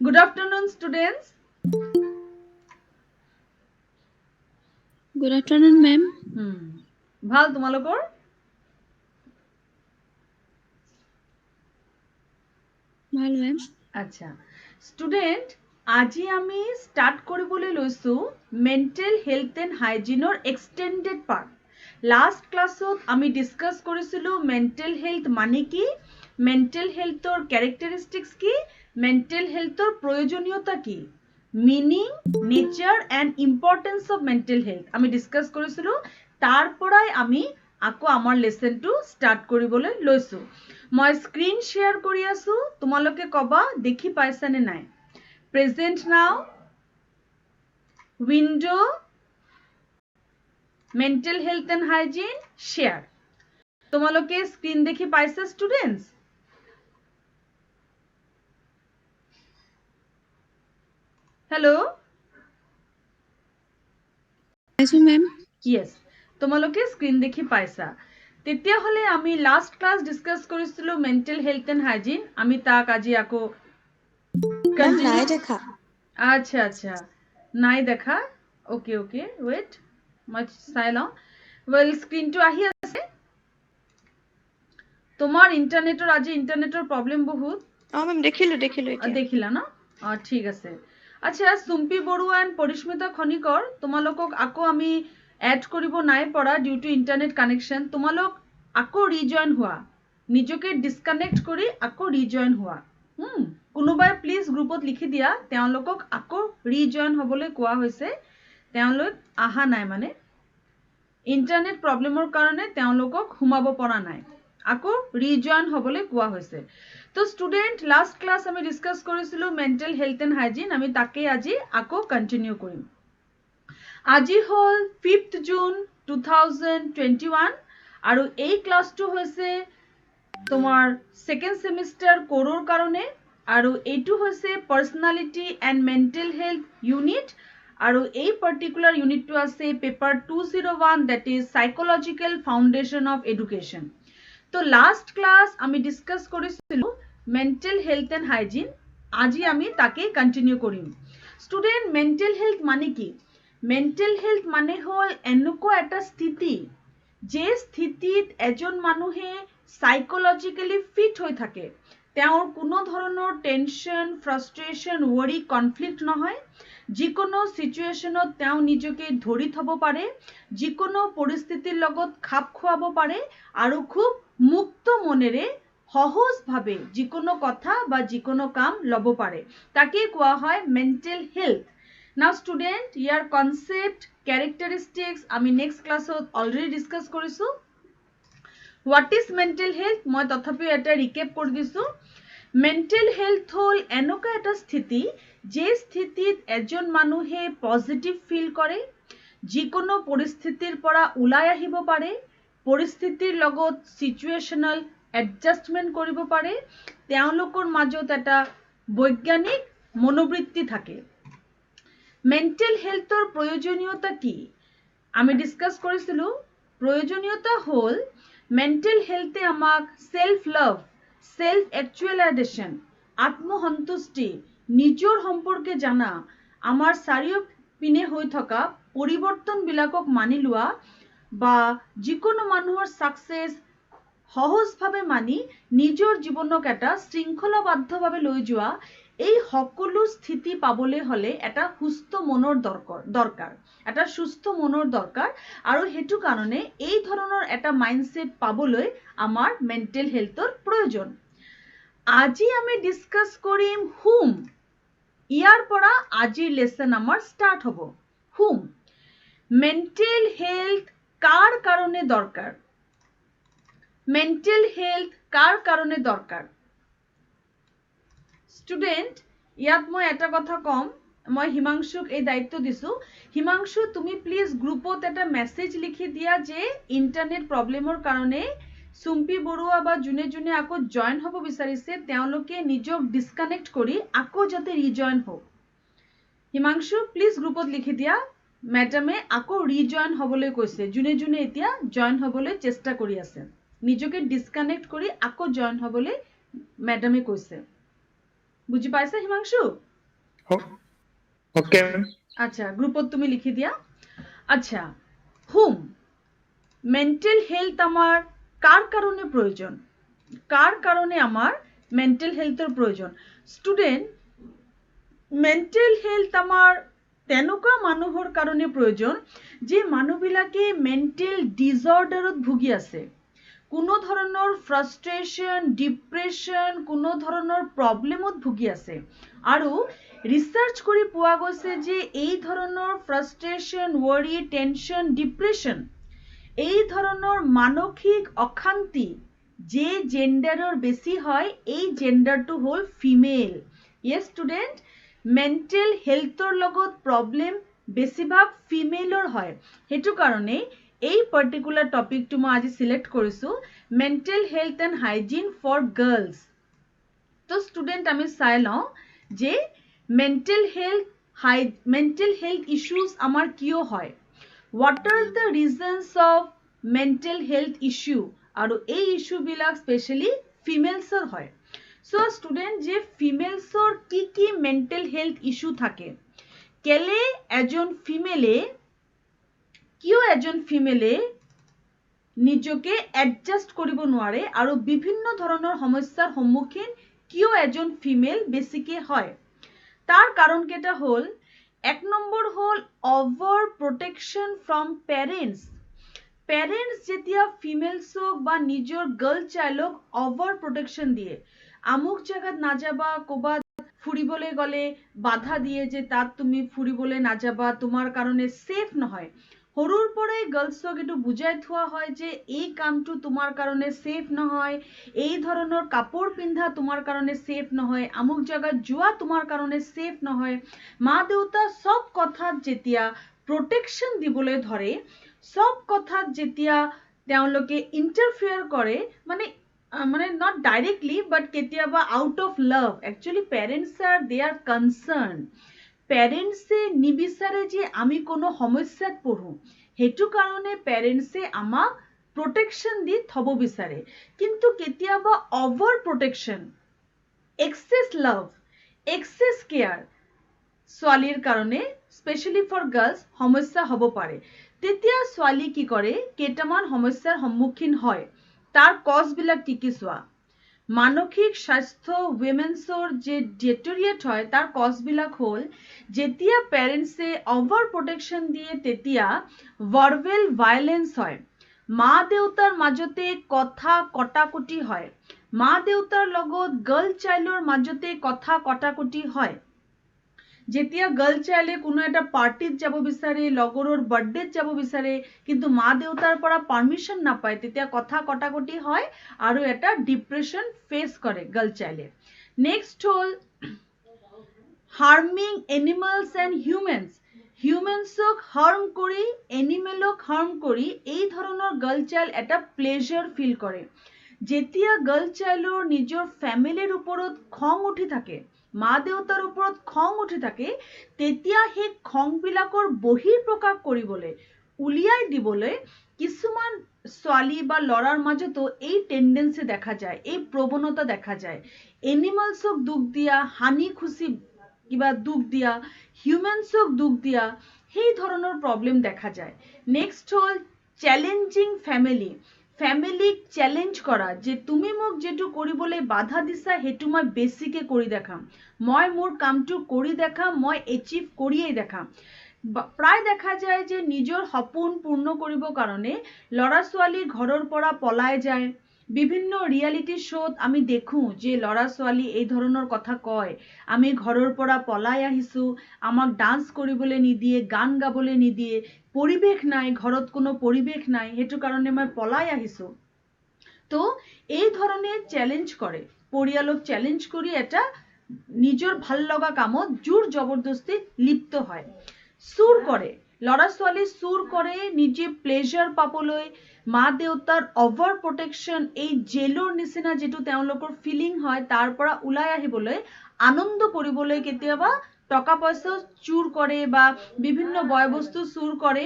Good afternoon, students. Good afternoon, ma'am. ভাল তোমালোকৰ? ভাল ma'am. আচ্ছা ষ্টুডেণ্ট আজি আমি ষ্টাৰ্ট কৰিবলৈ লৈছোঁ মেণ্টেল হেল্থ এণ্ড হাইজিনৰ এক্সটেণ্ডেড পাৰ্ট লাষ্ট ক্লাছত আমি ডিছকাছ কৰিছিলোঁ মেণ্টেল হেল্থ মানে কি মেণ্টেল হেল্থৰ কেৰেক্টাৰিষ্টিক্স কি মেণ্টেল হেল্থৰ প্ৰয়োজনীয়তা কি meaning nature and importance of mental health আমি ডিছকাছ কৰিছিলোঁ তাৰ পৰাই আমি আকৌ আমাৰ লেচনটো ষ্টাৰ্ট কৰিবলৈ লৈছোঁ মই স্ক্ৰীন শ্বেয়াৰ কৰি আছোঁ তোমালোকে কবা দেখি পাইছানে নাই প্ৰেজেণ্ট নাও window mental health and hygiene share তোমালোকে স্ক্ৰীন দেখি পাইছা ষ্টুডেণ্টছ হেল্ল' পাইছো ma'am. ইয়েছ তোমালোকে স্ক্ৰীন দেখি পাইছা তেতিয়াহ'লে আমি লাষ্ট ক্লাছ ডিছকাছ কৰিছিলোঁ মেণ্টেল হেল্থ এণ্ড হাইজিন আমি তাক আজি আকৌ Ma'am, নাই দেখা। আচ্ছা আচ্ছা নাই দেখা ওকে ওকে ৱেইট মই চাই লওঁ ৱেল স্ক্ৰীনটো আহি আছে তোমাৰ ইণ্টাৰনেটৰ আজি ইণ্টাৰনেটৰ প্ৰব্লেম বহুত ma'am, দেখিলো এতিয়া। দেখিলা ন ঠিক আছে আচ্ছা চুম্পি বৰুৱা এণ্ড পৰিস্মিতা খনিকৰ তোমালোকক আকৌ আমি এড কৰিব নাই পৰা ডিউ টু ইণ্টাৰনেট কানেকশ্যন তোমালোক আকৌ ৰিজইন হোৱা নিজকে ডিছকানেক্ট কৰি আকৌ ৰিজইন হোৱা কোনোবাই প্লিজ গ্ৰুপত লিখি দিয়া তেওঁলোকক আকৌ ৰিজইন হ'বলৈ কোৱা হৈছে তেওঁলোক অহা নাই মানে ইণ্টাৰনেট প্ৰব্লেমৰ কাৰণে তেওঁলোকক সোমাব পৰা নাই আকৌ ৰিজইন হ'বলৈ কোৱা হৈছে তো ষ্টুডেণ্ট লাষ্ট ক্লাছ আমি ডিছকাছ কৰিছিলোঁ মেণ্টেল হেল্থ এণ্ড হাইজিন আমি তাকেই আজি আকৌ কণ্টিনিউ কৰিম আজি হ'ল 5th জুন 2021 আৰু এই ক্লাছটো হৈছে তোমাৰ ছেকেণ্ড ছেমিষ্টাৰ কোৰৰ কাৰণে আৰু এইটো হৈছে personality and mental health unit আৰু এই পাৰ্টিকুলাৰ ইউনিটটো আছে paper 201 that is psychological foundation of education তো লাষ্ট ক্লাছ আমি ডিছকাছ কৰিছিলোঁ মেণ্টেল হেল্থ এণ্ড হাইজিন আজি আমি তাকেই কণ্টিনিউ কৰিম ষ্টুডেণ্ট মেণ্টেল হেল্থ মানে কি মেণ্টেল হেল্থ মানে হ'ল এনেকুৱা এটা স্থিতি যে স্থিতিত এজন মানুহে সাইকোলজিকেলি ফিট হৈ থাকে তেওঁৰ কোনো ধৰণৰ টেনশ্যন ফ্ৰাষ্ট্ৰেশ্যন ৱৰি কনফ্লিক্ট নহয় যিকোনো চিটুৱেশ্যনত তেওঁ নিজকে ধৰি থ'ব পাৰে যিকোনো পৰিস্থিতিৰ লগত খাপ খুৱাব পাৰে আৰু খুব মুক্ত মনেৰে সহজভাৱে যিকোনো কথা বা যিকোনো কাম ল'ব পাৰে তাকেই কোৱা হয় মেণ্টেল হেল্থ নাও ষ্টুডেণ্ট ইয়াৰ কনচেপ্ট কেৰেক্টাৰিষ্টিক্স আমি নেক্সট ক্লাছত অলৰেডি ডিছকাছ কৰিছোঁ হোৱাট ইজ মেণ্টেল হেল্থ মই তথাপিও এটা ৰিকেপ কৰি দিছোঁ মেণ্টেল হেল্থ হ'ল এনেকুৱা এটা স্থিতি যে স্থিতিত এজন মানুহে পজিটিভ ফিল কৰে যিকোনো পৰিস্থিতিৰ পৰা ওলাই আহিব পাৰে পৰিস্থিতিৰ লগত চিটুৱেশ্যনেল এডজাষ্টমেণ্ট কৰিব পাৰে তেওঁলোকৰ মাজত এটা বৈজ্ঞানিক মনোবৃত্তি থাকে মেণ্টেল হেল্থৰ প্ৰয়োজনীয়তা কি আমি ডিছকাছ কৰিছিলোঁ প্ৰয়োজনীয়তা হ'ল মেণ্টেল হেল্থে আমাক সেলফ লাভ সেলফ একচুৱেলাইজেশ্যন আত্মসন্তুষ্টি নিজৰ সম্পৰ্কে জানা আমাৰ চাৰিওপিনে হৈ থকা পৰিৱৰ্তনবিলাকক মানি লোৱা বা যিকোনো মানুহৰ ছাকচেছ সহজভাৱে মানি নিজৰ জীৱনক এটা শৃংখলাবদ্ধভাৱে লৈ যোৱা এই সকলো স্থিতি পাবলৈ হ'লে এটা সুস্থ মনৰ দৰকাৰ এটা সুস্থ মনৰ দৰকাৰ আৰু সেইটো কাৰণে এই ধৰণৰ এটা মাইণ্ডছেট পাবলৈ আমাৰ মেণ্টেল হেল্থৰ প্ৰয়োজন আজি আমি ডিছকাছ কৰিম হুম ইয়াৰ পৰা আজিৰ লেসন আমাৰ ষ্টাৰ্ট হ'ব হুম মেণ্টেল হেল্থ কাৰ কাৰণে দৰকাৰ মেণ্টেল হেল্থ কাৰ কাৰণে দৰকাৰ ষ্টুডেণ্ট ইয়াত মই এটা কথা ক'ম মই হিমাংশুক এই দায়িত্ব দিছোঁ হিমাংশু তুমি প্লিজ গ্ৰুপত এটা মেছেজ লিখি দিয়া যে ইণ্টাৰনেট প্ৰব্লেমৰ কাৰণে চুম্পি বৰুৱা বা যোনে যোনে আকৌ জইন হ'ব বিচাৰিছে তেওঁলোকে নিজক ডিছকানেক্ট কৰি আকৌ যাতে ৰিজইন হওক হিমাংশু প্লিজ গ্ৰুপত লিখি দিয়া মেডামে আকৌ ৰিজইন হ'বলৈ কৈছে যোনে যোনে এতিয়া জইন হ'বলৈ চেষ্টা কৰি আছে নিজকে ডিছকানেক্ট কৰি আকৌ জইন হ'বলৈ মেডামে কৈছে বুজি পাইছে হিমাংশু ओके मैम। আচ্ছা গ্রুপত তুমি লিখি দিয়া আচ্ছা হুম মেন্টাল হেলথ আমার কার কারণে প্রয়োজন কার কারণে আমার মেন্টাল হেলথৰ প্ৰয়োজন ষ্টুডেন্ট মেন্টাল হেলথ আমাৰ তেনেকুৱা মানুহৰ কাৰণে প্ৰয়োজন যে মানুহবিলাকে মেন্টাল ডিজঅৰ্ডাৰত ভুগি আছে কোনো ধৰণৰ ফ্ৰাষ্ট্ৰেশ্যন ডিপ্ৰেশ্যন কোনো ধৰণৰ প্ৰব্লেমত ভুগি আছে আৰু ৰিচাৰ্চ কৰি পোৱা গৈছে যে এই ধৰণৰ ফ্ৰাষ্ট্ৰেশ্যন ৱৰি টেনশ্যন ডিপ্ৰেশ্যন এই ধৰণৰ মানসিক অশান্তি যে জেন্ডাৰৰ বেছি হয় এই জেন্ডাৰটো হ'ল ফিমেল ইয়েছ ষ্টুডেন্ট মেন্টাল হেলথৰ লগত প্ৰব্লেম বেছিভাগ ফিমেলৰ হয় সেইটো কাৰণে এই পাৰ্টিকুলাৰ টপিকটো মই আজি সিলেক্ট কৰিছো mental health and hygiene for girls তো ষ্টুডেন্ট আমি চাই লওঁ যে মেন্টাল হেলথ ইছ্যুজ আমাৰ কিয় হয় what are the reasons of mental health issue আৰু এই ইস্যু বিলাক স্পেশালি ফিমেলছৰ হয় সো ষ্টুডেন্ট যে ফিমেলছৰ কি মেন্টাল হেলথ ইস্যু থাকে কেলে এজন ফিমেলে নিজকে এডজাস্ট কৰিব নোৱাৰে আৰু বিভিন্ন ধৰণৰ সমস্যাৰ সন্মুখীন কিয় এজন ফিমেল বেছিকে হয় তাৰ কাৰণ কেইটা হ'ল এক নম্বৰ হ'ল অভাৰ প্ৰটেকশ্যন ফ্ৰম পেৰেণ্টছ যেতিয়া ফিমেলছক বা নিজৰ গাৰ্ল চাইল্ডক অভাৰ প্ৰটেকশ্যন দিয়ে আমুক জায়গাত নাযাবা ক'বাত ফুৰিবলৈ গ'লে বাধা দিয়ে যে তাত তুমি ফুৰিবলৈ নাযাবা তোমাৰ কাৰণে সেফ নহয় সৰুৰ পৰাই গাৰ্লছক এইটো বুজাই থোৱা হয় যে এই কামটো তোমাৰ কাৰণে সেফ নহয় এই ধৰণৰ কাপোৰ পিন্ধা তোমাৰ কাৰণে সেফ নহয় আমুক জায়গাত যোৱা তোমাৰ কাৰণে সেফ নহয় মা দেউতা সব কথাত যেতিয়া প্ৰটেকশ্যন দিবলৈ ধৰে সব কথাত যেতিয়া তেওঁলোকে ইন্টাৰফেয়াৰ কৰে মানে not directly but কেতিয়াবা out of love actually parents are concerned পেৰেণ্টছে নিবিচাৰে যে আমি কোনো সমস্যাত পঢ়ো হেতু কাৰণে পেৰেণ্টছে আমাক প্ৰটেকশ্যন দি থব বিচাৰে কিন্তু কেতিয়াবা অভাৰ প্ৰটেকশ্যন এক্সেস লাভ এক্সেস কেয়াৰ ছোৱালীৰ কাৰণে স্পেশালি ফৰ গাৰ্লছ সমস্যা হ'ব পাৰে তেতিয়া ছোৱালী কি কৰে কেইটামান সমস্যাৰ সন্মুখীন হয় তাৰ কজ বিলাক কি চোৱা মানসিক স্বাস্থ্য উইমেন্সৰ যে ডেটেৰিয়েট হয় তাৰ কজ বিলাক হ'ল যেতিয়া পেৰেণ্টছে অভাৰ প্ৰটেকশ্যন দিয়ে তেতিয়া ভাৰ্বেল ভায়োলেন্স হয় মা দেউতাৰ মাজতে কথা কটাকটি হয় মা দেউতাৰ লগত গাৰ্ল চাইল্ডৰ মাজতে কথা কটাকটি হয় যেতিয়া গাৰ্ল চাইল্ডে কোনো এটা পাৰ্টিত যাব বিচাৰে লগৰৰ বাৰ্থডেত যাব বিচাৰে কিন্তু মা দেউতাৰ পৰা পাৰ্মিশ্যন নাপায় তেতিয়া কথা কটাকটি হয় আৰু এটা ডিপ্ৰেশ্যন ফেচ কৰে গাৰ্ল চাইল্ডে নেক্সট হ'ল হাৰ্মিং এনিমেলছ এণ্ড হিউমেন্সক হাৰ্ম কৰি এনিমেলক হাৰ্ম কৰি এই ধৰণৰ গাৰ্ল চাইল্ড এটা প্লেজাৰ ফিল কৰে যেতিয়া গাৰ্ল চাইল্ডৰ নিজৰ ফেমিলিৰ ওপৰত খং উঠি থাকে মা দেউতাৰ ওপৰত খং উঠি থাকে তেতিয়া সেই খং বিলাকৰ বহিৰ প্ৰকাশ কৰিবলৈ উলিয়াই দিবলৈ কিছুমান ছোৱালী বা ল'ৰাৰ মাজতো এই টেন্ডেন্সি দেখা যায় এই প্ৰৱণতা দেখা যায় এনিমেলছক দুখ দিয়া হানি খুচি কিবা দুখ দিয়া হিউমেন্সক দুখ দিয়া সেই ধৰণৰ প্ৰব্লেম দেখা যায় নেক্সট হ'ল চ্যালেঞ্জিং ফ্যামিলিক চ্যালেঞ্জ কৰা যে তুমি মোক যেটো কৰিবলৈ বাধা দিছা হেতু মই বেছিকে কৰি দেখাম মই মোৰ কামটো কৰি দেখাম মই এচিভ কৰিয়েই দেখাম প্ৰায় দেখা যায় যে নিজৰ সপোন পূৰ্ণ কৰিব কাৰণে ল'ৰা ছোৱালী ঘৰৰ পৰা পলাই যায় বিভিন্ন ৰিয়েলিটি শ্ব'ত আমি দেখো যে ল'ৰা ছোৱালী এই ধৰণৰ কথা কয় আমি ঘৰৰ পৰা পলাই আহিছো আমাক ডান্স কৰিবলৈ নিদিয়ে গান গাবলৈ নিদিয়ে পৰিবেশ নাই ঘৰত কোনো পৰিবেশ নাই হেতু কাৰণে মই পলাই আহিছো তো এই ধৰণে চ্যালেঞ্জ কৰে পৰিয়ালক চ্যালেঞ্জ কৰি এটা নিজৰ ভাল লগা কামত জোৰ জবৰদস্তি লিপ্ত হয় চুৰ কৰে ল'ৰা ছোৱালী চুৰ কৰে নিজে প্লেজাৰ পাবলৈ মা দেউতাৰ অভাৰ প্ৰটেকশ্যন এই জেলৰ নিচিনা যেটো তেওঁলোকৰ ফিলিং হয় তাৰ পৰা ওলাই আহিবলৈ আনন্দ কৰিবলৈ কেতিয়াবা টকা পইচা চুৰ কৰে বা বিভিন্ন বয় বস্তু চুৰ কৰে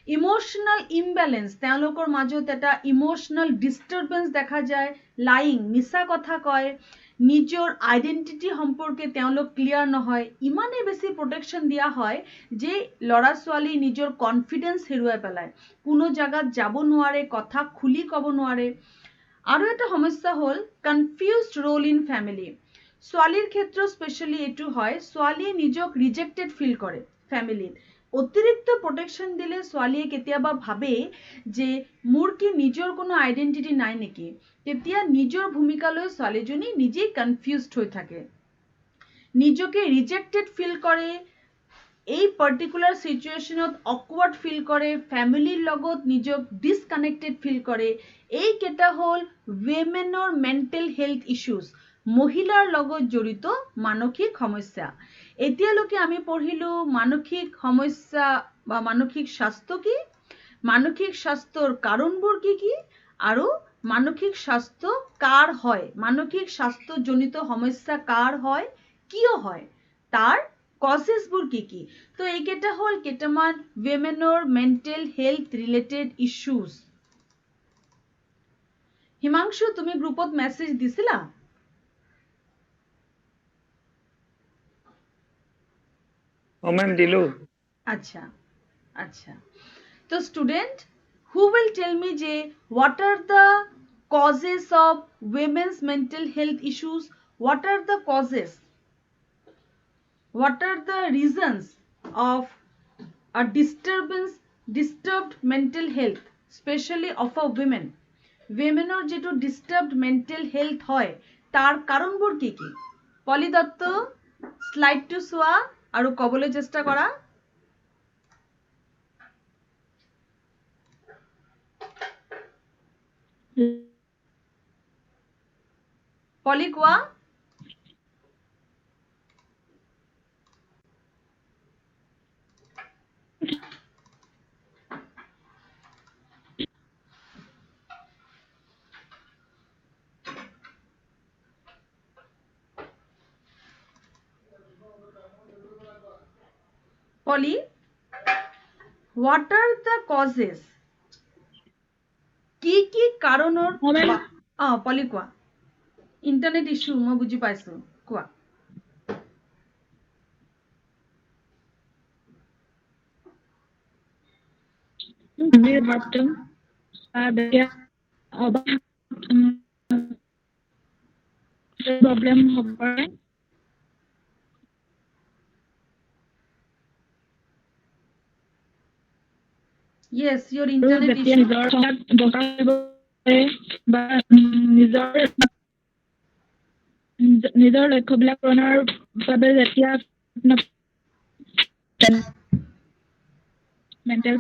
ইমোশনাল ইমবেলেন্স তেওঁলোকৰ মাজত এটা ইমোশনাল ডিস্টাৰবেন্স দেখা যায় লাইং মিছা কথা কয় নিজৰ আইডেন্টিটি সম্পৰ্কে তেওঁলোক ক্লিয়াৰ নহয়, ইমানেই বেছি প্ৰটেকশ্যন দিয়া হয় যে ল'ৰা ছোৱালী নিজৰ কনফিডেন্স হেৰুৱাই পেলায়, কোনো জাগাত যাব নোৱাৰে, কথা খুলি ক'ব নোৱাৰে। আৰু এটা সমস্যা হ'ল কনফিউজড ৰোল ইন ফেমিলি। ছোৱালীৰ ক্ষেত্ৰত স্পেচিয়েলি এইটো হয়, ছোৱালীয়ে নিজক ৰিজেক্টেড ফিল কৰে ফেমিলিত। অতিৰিক্ত প্ৰটেকশ্যন দিলে ছোৱালীয়ে কেতিয়াবা ভাবে যে মোৰ কি নিজৰ কোনো আইডেন্টিটি নাই নেকি, তেতিয়া নিজৰ ভূমিকালৈ ছোৱালীজনী নিজেই কনফিউজড হৈ থাকে, নিজকে ৰিজেক্টেড ফিল কৰে, এই পাৰ্টিকুলাৰ চিটুৱেশ্যনত অকৱাৰ্ড ফিল কৰে, ফেমিলিৰ লগত নিজক ডিছকানেক্টেড ফিল কৰে। এইকেইটা হ'ল উইমেনৰ মেণ্টেল হেল্থ ইছ্যুজ, মহিলাৰ লগত জড়িত মানসিক সমস্যা। এতিয়ালৈকে আমি পঢ়িলো মানসিক সমস্যা বা মানসিক স্বাস্থ্য কি, মানসিক স্বাস্থ্যৰ কাৰণবোৰ কি কি, আৰু মানসিক স্বাস্থ্য কাৰ হয়, মানসিক স্বাস্থ্যজনিত সমস্যা কাৰ হয়, কিয় হয়, তাৰ কজেছবোৰ কি কি। তো এইকেইটা হ'ল কেইটামান উইমেনৰ mental health related issues. Himanshu, তুমি গ্ৰুপত মেছেজ দিছিলা? মেম দিলো। আচ্ছা আচ্ছা। তো student, who will tell me যে what are the causes of women's mental health issues? What are the causes? What are the reasons of a disturbed mental health, especially of a women? Womenৰ যেটো disturbed mental health হয় তাৰ কাৰণবোৰ কি কি? পলি দত্ত, স্লাইডটো চোৱা আৰু ক'বলৈ চেষ্টা কৰা। পলি কোৱা। Polly, what are the causes? কি কি কাৰণৰ পলি কোৱা। ইণ্টাৰনেট ইছ্যু মই বুজি পাইছো, কোৱা। प्रॉब्लम हो पाए। Yes, your internet issue. নিজৰ লক্ষ্যবিলাক পূৰণৰ বাবে যেতিয়া mental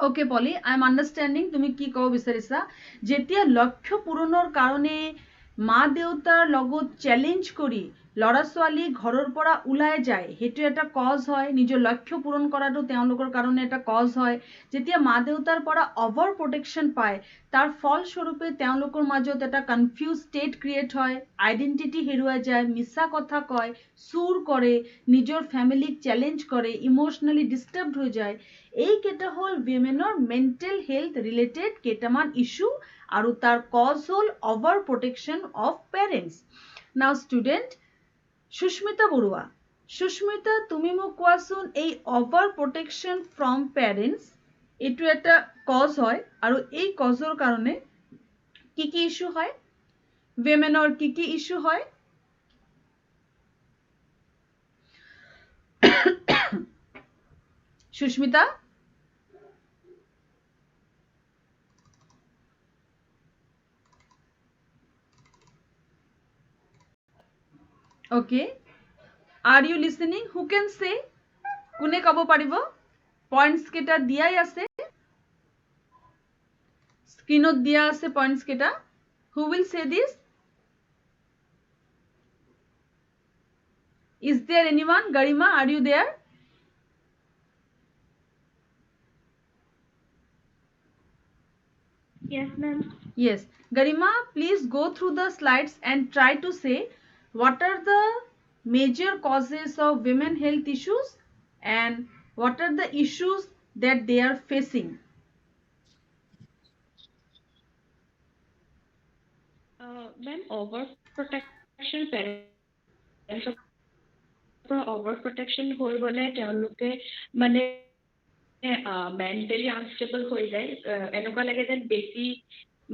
Okay, Polly, I am understanding তুমি কি ক'ব বিচাৰিছা। যেতিয়া লক্ষ্য পূৰণৰ কাৰণে মা দেউতাৰ লগত চেলেঞ্জ কৰি ল'ৰা ছোৱালী ঘৰৰ পৰা ওলাই যায়, সেইটো এটা কজ হয়। নিজৰ লক্ষ্য পূৰণ কৰাটো তেওঁলোকৰ কাৰণে এটা কজ হয়। যেতিয়া মা দেউতাৰ পৰা অভাৰ প্ৰটেকশ্যন পায়, তাৰ ফলস্বৰূপে তেওঁলোকৰ মাজত এটা কনফিউজ ষ্টেট ক্ৰিয়েট হয়, আইডেণ্টিটি হেৰুৱাই যায়, মিছা কথা কয়, চুৰ কৰে, নিজৰ ফেমিলিক চেলেঞ্জ কৰে, ইম'চনেলি ডিষ্টাৰ্বড হৈ যায়। এইকেইটা হ'ল উইমেনৰ মেণ্টেল হেল্থ ৰিলেটেড কেইটামান ইছ্যু, আৰু তাৰ কজ হ'ল অভাৰ প্ৰটেকশ্যন অফ পেৰেণ্টছ। নাও ষ্টুডেণ্ট সুস্মিতা বৰুৱা, সুস্মিতা তুমি মোক কোৱাচোন, এই অভাৰ প্ৰটেকশ্যন ফ্ৰম পেৰেণ্টছ এইটো এটা কজ হয়, আৰু এই কজৰ কাৰণে কি কি ইছ্যু হয়, উইমেনৰ কি কি ইছ্যু হয়? Sushmita? Okay, are you listening? Who can say? কোনে ক'ব পাৰিব? পইণ্টছ কেইটা দিয়াই আছে, স্ক্ৰীনত দিয়া আছে পইণ্টছ কেইটা। Who will say this? Is there anyone? Garima, are you there? Yes, ma'am. Yes. Garima, please go through the slides and try to say what are the major causes of women health issues and what are the issues that they are facing. Ma'am over protection পেৰেণ্টছৰ পৰা over protection হৈ গ'লে তেওঁলোকে মানে mentally unstable হৈ যায়, এনেকুৱা লাগে যেন বেছি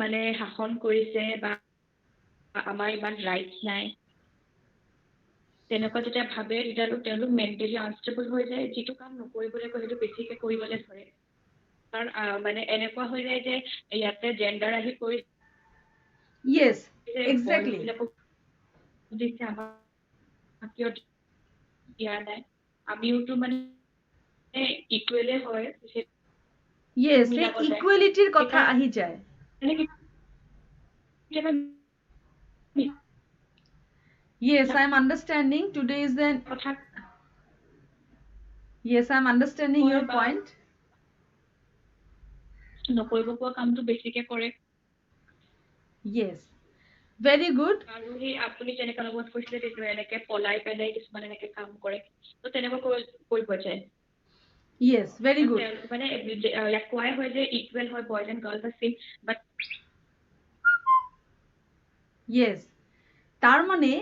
মানে শাসন কৰিছে বা আমাৰ ইমান ৰাইটছ নাই, তেনেকুৱা যেতিয়া ভাবে তেতিয়াতো তেওঁলোক মেণ্টেলি আনষ্টেবল হৈ যায়, যিটো কাম নকৰিবলৈ কয় সেইটো বেছিকে কৰিবলৈ ধৰে। কাৰণ মানে এনেকুৱা হৈ যায় যে ইয়াতে জেণ্ডাৰ আহি পৰিছে, Yes, যে exactly. বয়বিলাকক দিছে আমাক কিয় দিয়া নাই, আমিওতো মানে ইকুৱেলে হয়, Yes, এই মিলাব যায়। ইকুৱেলিটিৰ কথা সেইকাৰণে আহি যায়। কেতিয়াবা Yes, I'm understanding. Today is an কথা Yes, I'm understanding কয় your বা point. নকৰিব পোৱা কামটো বেছিকে কৰে। Yes, very good. আৰু সেই আপুনি যেনেকৈ লগত কৈছিলে সেইটো এনেকে পলাই পেলাই কিছুমান এনেকে কাম কৰে, তো তেনেকুৱা কৰিব যায়। Yes, very good. মানে ইয়াক কোৱাই হয় যে ইকুৱেল হয়, boys and girls R same, but Yes, তাৰ মানে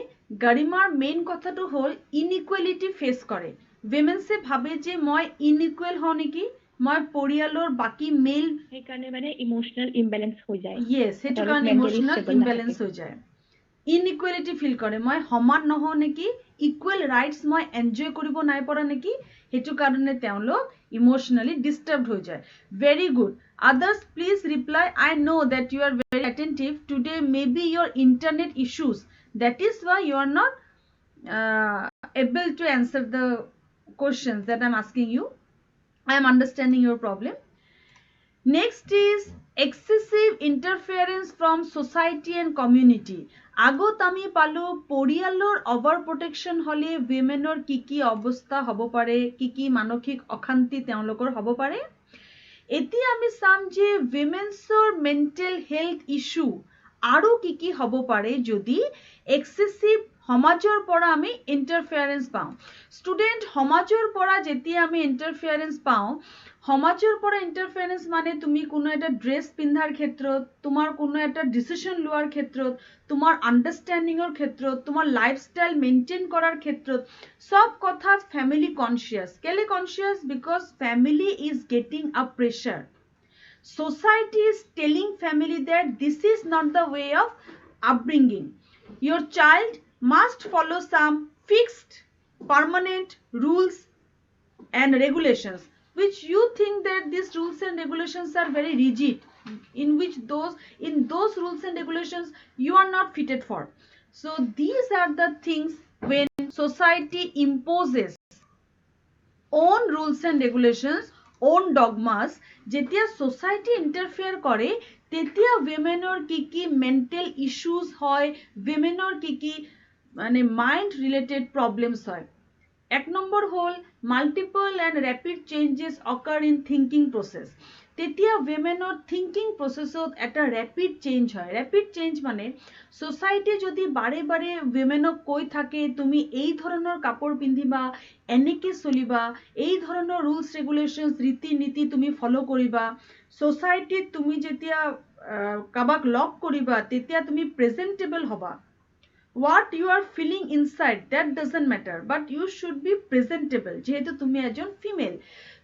গৰিমাৰ মেইন কথাটো হ'ল ইনইকুৱেলিটি ফেচ কৰে। উইমেনছে ভাবে যে মই ইনইকুৱেল হওঁ নেকি, মই পৰিয়ালৰ বাকী মেল সেইকাৰণে মানে ইমোশনাল ইমবেলেঞ্চ হৈ যায়। Yes, সেইটো কাৰণে ইমোশনাল ইমবেলেঞ্চ হৈ যায়। ইনইকুৱেলিটি ফিল কৰে, মই সমান নহওঁ নেকি, ইকুৱেল ৰাইটছ মই এনজয় কৰিব নাই পৰা নেকি, সেইটো কাৰণে তেওঁলোক ইমোশনালি ডিষ্টাৰ্বড হৈ যায়। Very good. Others, please reply. I know that you are very attentive. Today may be your internet issues. That is why you are not able to answer the questions that I'm asking you. I am understanding your problem. Next is excessive interference from society and community. আগত আমি পালো পৰিয়ালৰ over protection হলে উইমেনৰ কি অৱস্থা হ'ব পাৰে, কি মানসিক অশান্তি তেওঁলোকৰ হ'ব পাৰে। এতিয়া আমি চাম যে উইমেনছৰ মেণ্টেল হেল্থ ইছ্যু আৰু কি হ'ব পাৰে যদি এক্সেসিভ সমাজৰ পৰা আমি ইন্টাৰফেয়াৰেন্স পাওঁ। ষ্টুডেণ্ট, সমাজৰ পৰা যেতিয়া আমি ইন্টাৰফেয়াৰেন্স পাওঁ, সমাজৰ পৰা ইন্টাৰফেয়াৰেন্স মানে তুমি কোনো এটা ড্ৰেছ পিন্ধাৰ ক্ষেত্ৰত, তোমাৰ কোনো এটা ডিসিশন লোৱাৰ ক্ষেত্ৰত, তোমাৰ আন্ডাৰষ্টেণ্ডিঙৰ ক্ষেত্ৰত, তোমাৰ লাইফষ্টাইল মেইনটেইন কৰাৰ ক্ষেত্ৰত, সব কথাত ফ্যামিলি কনসিয়াস। কেলে conscious? Because family is getting আ pressure. Society is telling family that this is not the way of upbringing. Your child must follow some fixed, permanent rules and regulations, which you think that these rules and regulations are very rigid, in those rules and regulations you are not fitted for. So these are the things when society imposes own rules and regulations, own dogmas, যেতিয়া society interfere করে তেতিয়া womenor কি mental issues হয়, womenor কি মানে mind related problems হয়। এক number হ'ল multiple and rapid changes occur in thinking process. তেতিয়া womenor thinking processত এটা rapid change হয়। rapid change মানে society যদি বাৰে বাৰে womenক কৈ থাকে তুমি এই ধৰণৰ কাপোৰ পিন্ধিবা, এনেকে চলিবা, এই ধৰণৰ rules regulations ৰীতি নীতি তুমি ফলো কৰিবা, societyত তুমি যেতিয়া কাবাক লগ কৰিবা তেতিয়া তুমি প্ৰেজেন্টেবল হবা। What you are feeling inside, that doesn't matter, but you should be presentable, যেহেতু তুমি এজন ফিমেল।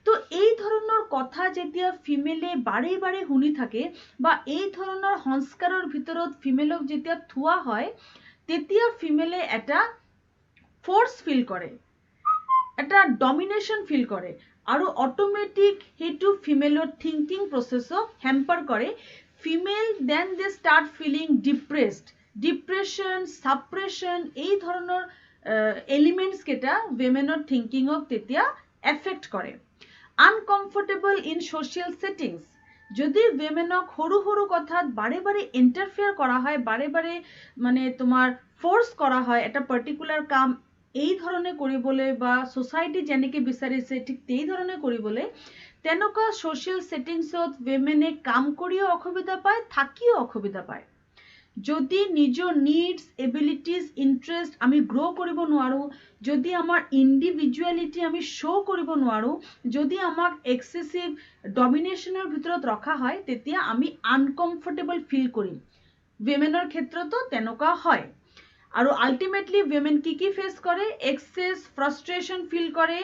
তো এই ধৰণৰ কথা যেতিয়া ফিমেলে বাৰে বাৰে শুনি থাকে বা এই ধৰণৰ সংস্কাৰৰ ভিতৰত ফিমেলক যেতিয়া থোৱা হয়, তেতিয়া ফিমেলে এটা ফোৰ্স ফিল কৰে, এটা ডমিনেশন ফিল কৰে, আৰু অটোমেটিক সেইটো ফিমেলৰ থিংকিং প্ৰসেসক হেম্পাৰ কৰে। ফিমেল দেন দে স্টাৰ্ট ফিলিং ডিপ্ৰেসড, ডিপ্ৰেশন, সাপ্ৰেশন, এই ধৰণৰ এলিমেন্টস কেটা উইমেনৰ থিংকিংক তেতিয়া এফেক্ট কৰে। আনকমফৰ্টেবল ইন সোশ্যাল সেটিংস, যদি উইমেনক সৰু সৰু কথাত বাৰে বাৰে ইন্টাৰফেয়াৰ কৰা হয়, বাৰে বাৰে মানে তোমাৰ ফোৰ্স কৰা হয় এটা পাৰ্টিকুলাৰ কাম এই ধৰণে কৰিবলৈ বা সোসাইটি যেনেকে বিচাৰিছে ঠিক তেই ধৰণে কৰিবলৈ, তেনেকুৱা সোশ্যাল সেটিংসত উইমেনে কাম কৰিও অসুবিধা পায়, থাকিও অসুবিধা পায়। যদি নিজৰ নিডস, এবিলিটিজ, ইন্টাৰেস্ট আমি গ্ৰো কৰিব নোৱাৰো, যদি আমাৰ ইন্ডিভিজুয়ালিটি আমি শো কৰিব নোৱাৰো, যদি আমাক এক্সেসিভ ডমিনেশনৰ ভিতৰত ৰখা হয়, তেতিয়া আমি আনকমফৰ্টেবল ফিল কৰিম। উইমেনৰ ক্ষেত্ৰতো তেনেকুৱা হয় আৰু আল্টিমেটলি উইমেন কি ফেচ কৰে এক্সেস ফ্ৰাষ্ট্ৰেশ্যন ফিল কৰে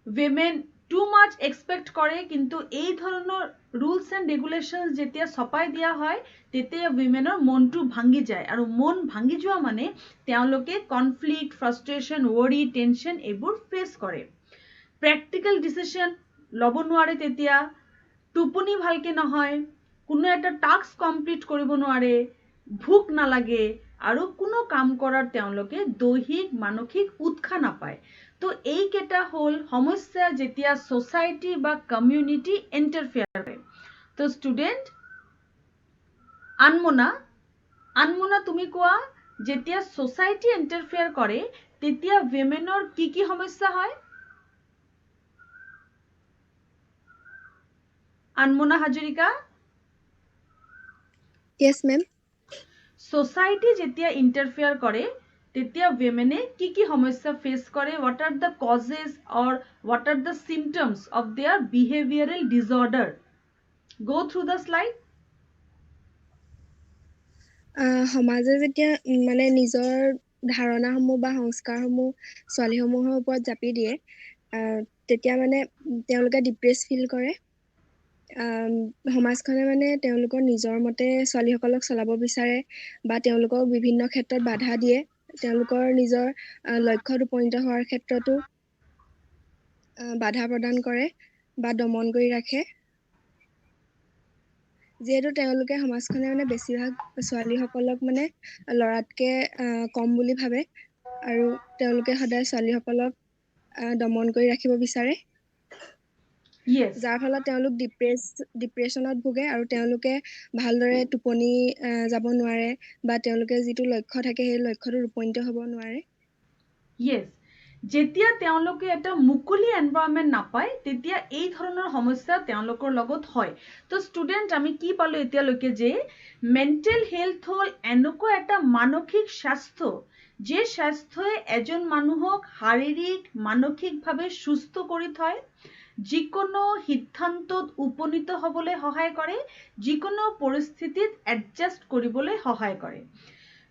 উইমেন টু মাচ এক্সপেক্ট কৰে কিন্তু এই ধৰণৰ ৰুলছ এণ্ড ৰেগুলেশ্যনছ যেতিয়া ছপাই দিয়া হয় তেতিয়া উইমেনৰ মনটো ভাঙি যায় আৰু মন ভাঙি যোৱা মানে তেওঁলোকে কনফ্লিক্ট ফ্ৰাষ্ট্ৰেশ্যন ৱৰি টেনশ্যন এইবোৰ ফেচ কৰে প্ৰেক্টিকেল ডিচিশ্যন ল'ব নোৱাৰে তেতিয়া টোপনি ভালকে নহয় কোনো এটা টাস্ক কমপ্লিট কৰিব নোৱাৰে ভোক নালাগে আৰু কোনো কাম কৰাৰ তেওঁলোকে দৈহিক মানসিক উৎসাহ নাপায় তো এইকেইটা হ'ল সমস্যা যেতিয়া সোসাইটি বা কমিউনিটি ইন্টাৰফেয়াৰ কৰে তো ষ্টুডেণ্ট আনমনা তুমি কোৱা যেতিয়া সোসাইটি ইন্টাৰফেয়াৰ কৰে তেতিয়া উইমেনৰ কি সমস্যা হয় আনমনা হাজৰিকা Yes, ma'am. সোসাইটি যেতিয়া ইন্টারফেয়ার করে তেতিয়া উইমেনে কি সমস্যা ফেস করে what are the causes or what are the symptoms of their behavioral disorder go through the slide সমাজে যেতিয়া মানে নিজৰ ধাৰণাসমূহ বা সংস্কাৰসমূহ ছোৱালীসমূহৰ ওপৰত জাপি দিয়ে তেতিয়া মানে তেওঁলোকে ডিপ্ৰেছ ফিল কৰে সমাজখনে মানে তেওঁলোকৰ নিজৰ মতে ছোৱালীসকলক চলাব বিচাৰে বা তেওঁলোকক বিভিন্ন ক্ষেত্ৰত বাধা দিয়ে তেওঁলোকৰ নিজৰ লক্ষ্যত উপনীত হোৱাৰ ক্ষেত্ৰতো বাধা প্ৰদান কৰে বা দমন কৰি ৰাখে যিহেতু তেওঁলোকে সমাজখনে মানে বেছিভাগ ছোৱালীসকলক মানে ল'ৰাতকে কম বুলি ভাবে আৰু তেওঁলোকে সদায় ছোৱালীসকলক দমন কৰি ৰাখিব বিচাৰে যাৰ ফলত তেওঁলোক ডিপ্ৰেছনত ভোগে আৰু তেওঁলোকে ভালদৰে টোপনি যাব নোৱাৰে বা তেওঁলোকে যিটো লক্ষ্য থাকে সেই লক্ষ্যটোত উপনীত হ'ব নোৱাৰে যেতিয়া তেওঁলোকে এটা মুকলি এনভায়ৰনমেন্ট নাপায় তেতিয়া এই ধৰণৰ সমস্যা তেওঁলোকৰ লগত হয় তো ষ্টুডেন্ট আমি কি পালো এতিয়ালৈকে যে মেন্টেল হেলথ হল এনেকুৱা এটা মানসিক স্বাস্থ্য যে স্বাস্থ্যই এজন মানুহক শাৰীৰিক মানসিকভাৱে সুস্থ কৰি থয় যিকোনো সিদ্ধান্তত উপনীত হ'বলৈ সহায় কৰে যিকোনো পৰিস্থিতিত এডজাষ্ট কৰিবলৈ সহায় কৰে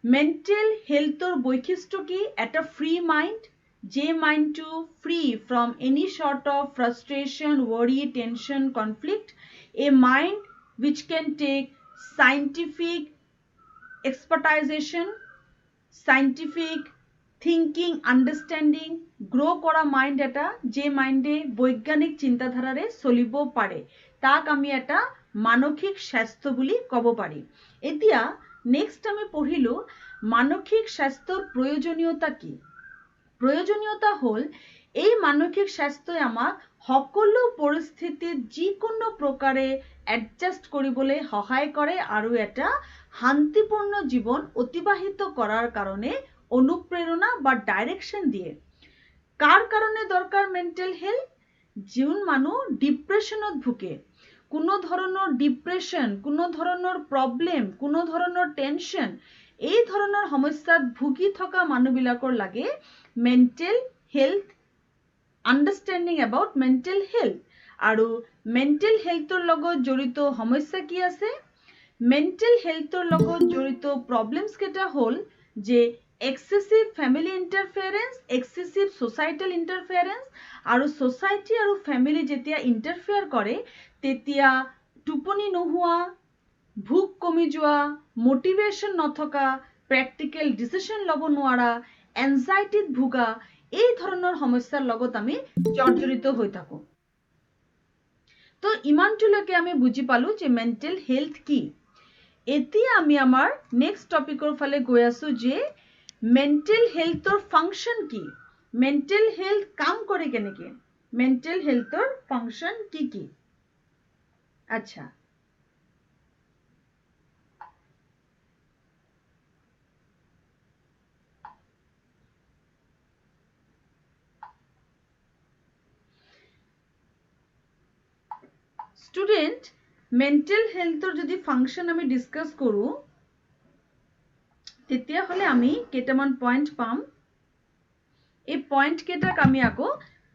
মেন্টেল হেলথৰ বৈশিষ্ট্য কি এটা ফ্ৰী মাইণ্ড যে মাইণ্ডটো free from any sort of frustration, worry, tension, conflict, a mind which can take scientific expertization, scientific thinking, understanding, grow কৰা মাইণ্ড এটা যে মাইণ্ডে বৈজ্ঞানিক চিন্তাধাৰাৰে চলিব পাৰে তাক আমি এটা মানসিক স্বাস্থ্য বুলি ক'ব পাৰি এতিয়া নেক্সট আমি পঢ়িলো মানসিক স্বাস্থ্যৰ প্ৰয়োজনীয়তা কি প্ৰয়োজনীয়তা হ'ল এই মানসিক স্বাস্থ্যই আমাক সকলো পৰিস্থিতিত যিকোনো প্ৰকাৰে এডজাষ্ট কৰিবলৈ সহায় কৰে আৰু এটা শান্তিপূৰ্ণ জীৱন অতিবাহিত কৰাৰ কাৰণে অনুপ্ৰেৰণা বা ডাইৰেকশন দিয়ে কাৰ কাৰণে দৰকাৰ মেন্টেল হেলথ যোন মানুহ ডিপ্ৰেছনত ভুগে কোনো ধৰণৰ ডিপ্ৰেছন কোনো ধৰণৰ প্ৰব্লেম কোনো ধৰণৰ টেনশ্যন এই ধৰণৰ সমস্যাত ভুগি থকা মানুহবিলাকৰ লাগে mental health understanding about mental health আৰু মেন্টেল হেলথৰ লগত জড়িত সমস্যা কি আছে মেন্টেল হেলথৰ লগত জড়িত প্ৰব্লেমছ কেইটা হ'ল যে এক্সেছিভ ফেমিলি ইণ্টাৰফেৰেন্স এক্সেছিভ সোসাইটেল ইণ্টাৰফেৰেন্স আৰু সোসাইটি আৰু ফেমিলি যেতিয়া ইণ্টাৰফেয়াৰ কৰে তেতিয়া টোপনি নোহোৱা ভোক কমি যোৱা মোটিভেশ্যন নথকা প্ৰেক্টিকেল ডিচিশ্যন ল'ব নোৱাৰা এনজাইটিত ভোগা এই ধৰণৰ সমস্যাৰ লগত আমি জৰ্জৰিত হৈ থাকো তো ইমানটোলৈকে আমি বুজি পালো যে মেন্টেল হেলথ কি এতিয়া আমি আমাৰ নেক্সট টপিকৰ ফালে গৈ আছো যে মেন্টেল হেলথৰ ফাংচন কি মেন্টেল হেলথ কাম কৰে কেনেকে মেন্টেল হেলথৰ ফাংচন কি আচ্ছা স্টুডেন্ট মেন্টেল হেলথৰ যদি ফাংচন আমি ডিসকাস কৰো তেতিয়া হলে আমি কেইটামান পয়েন্ট পাম এই পয়েন্ট কেইটাক আমি আকৌ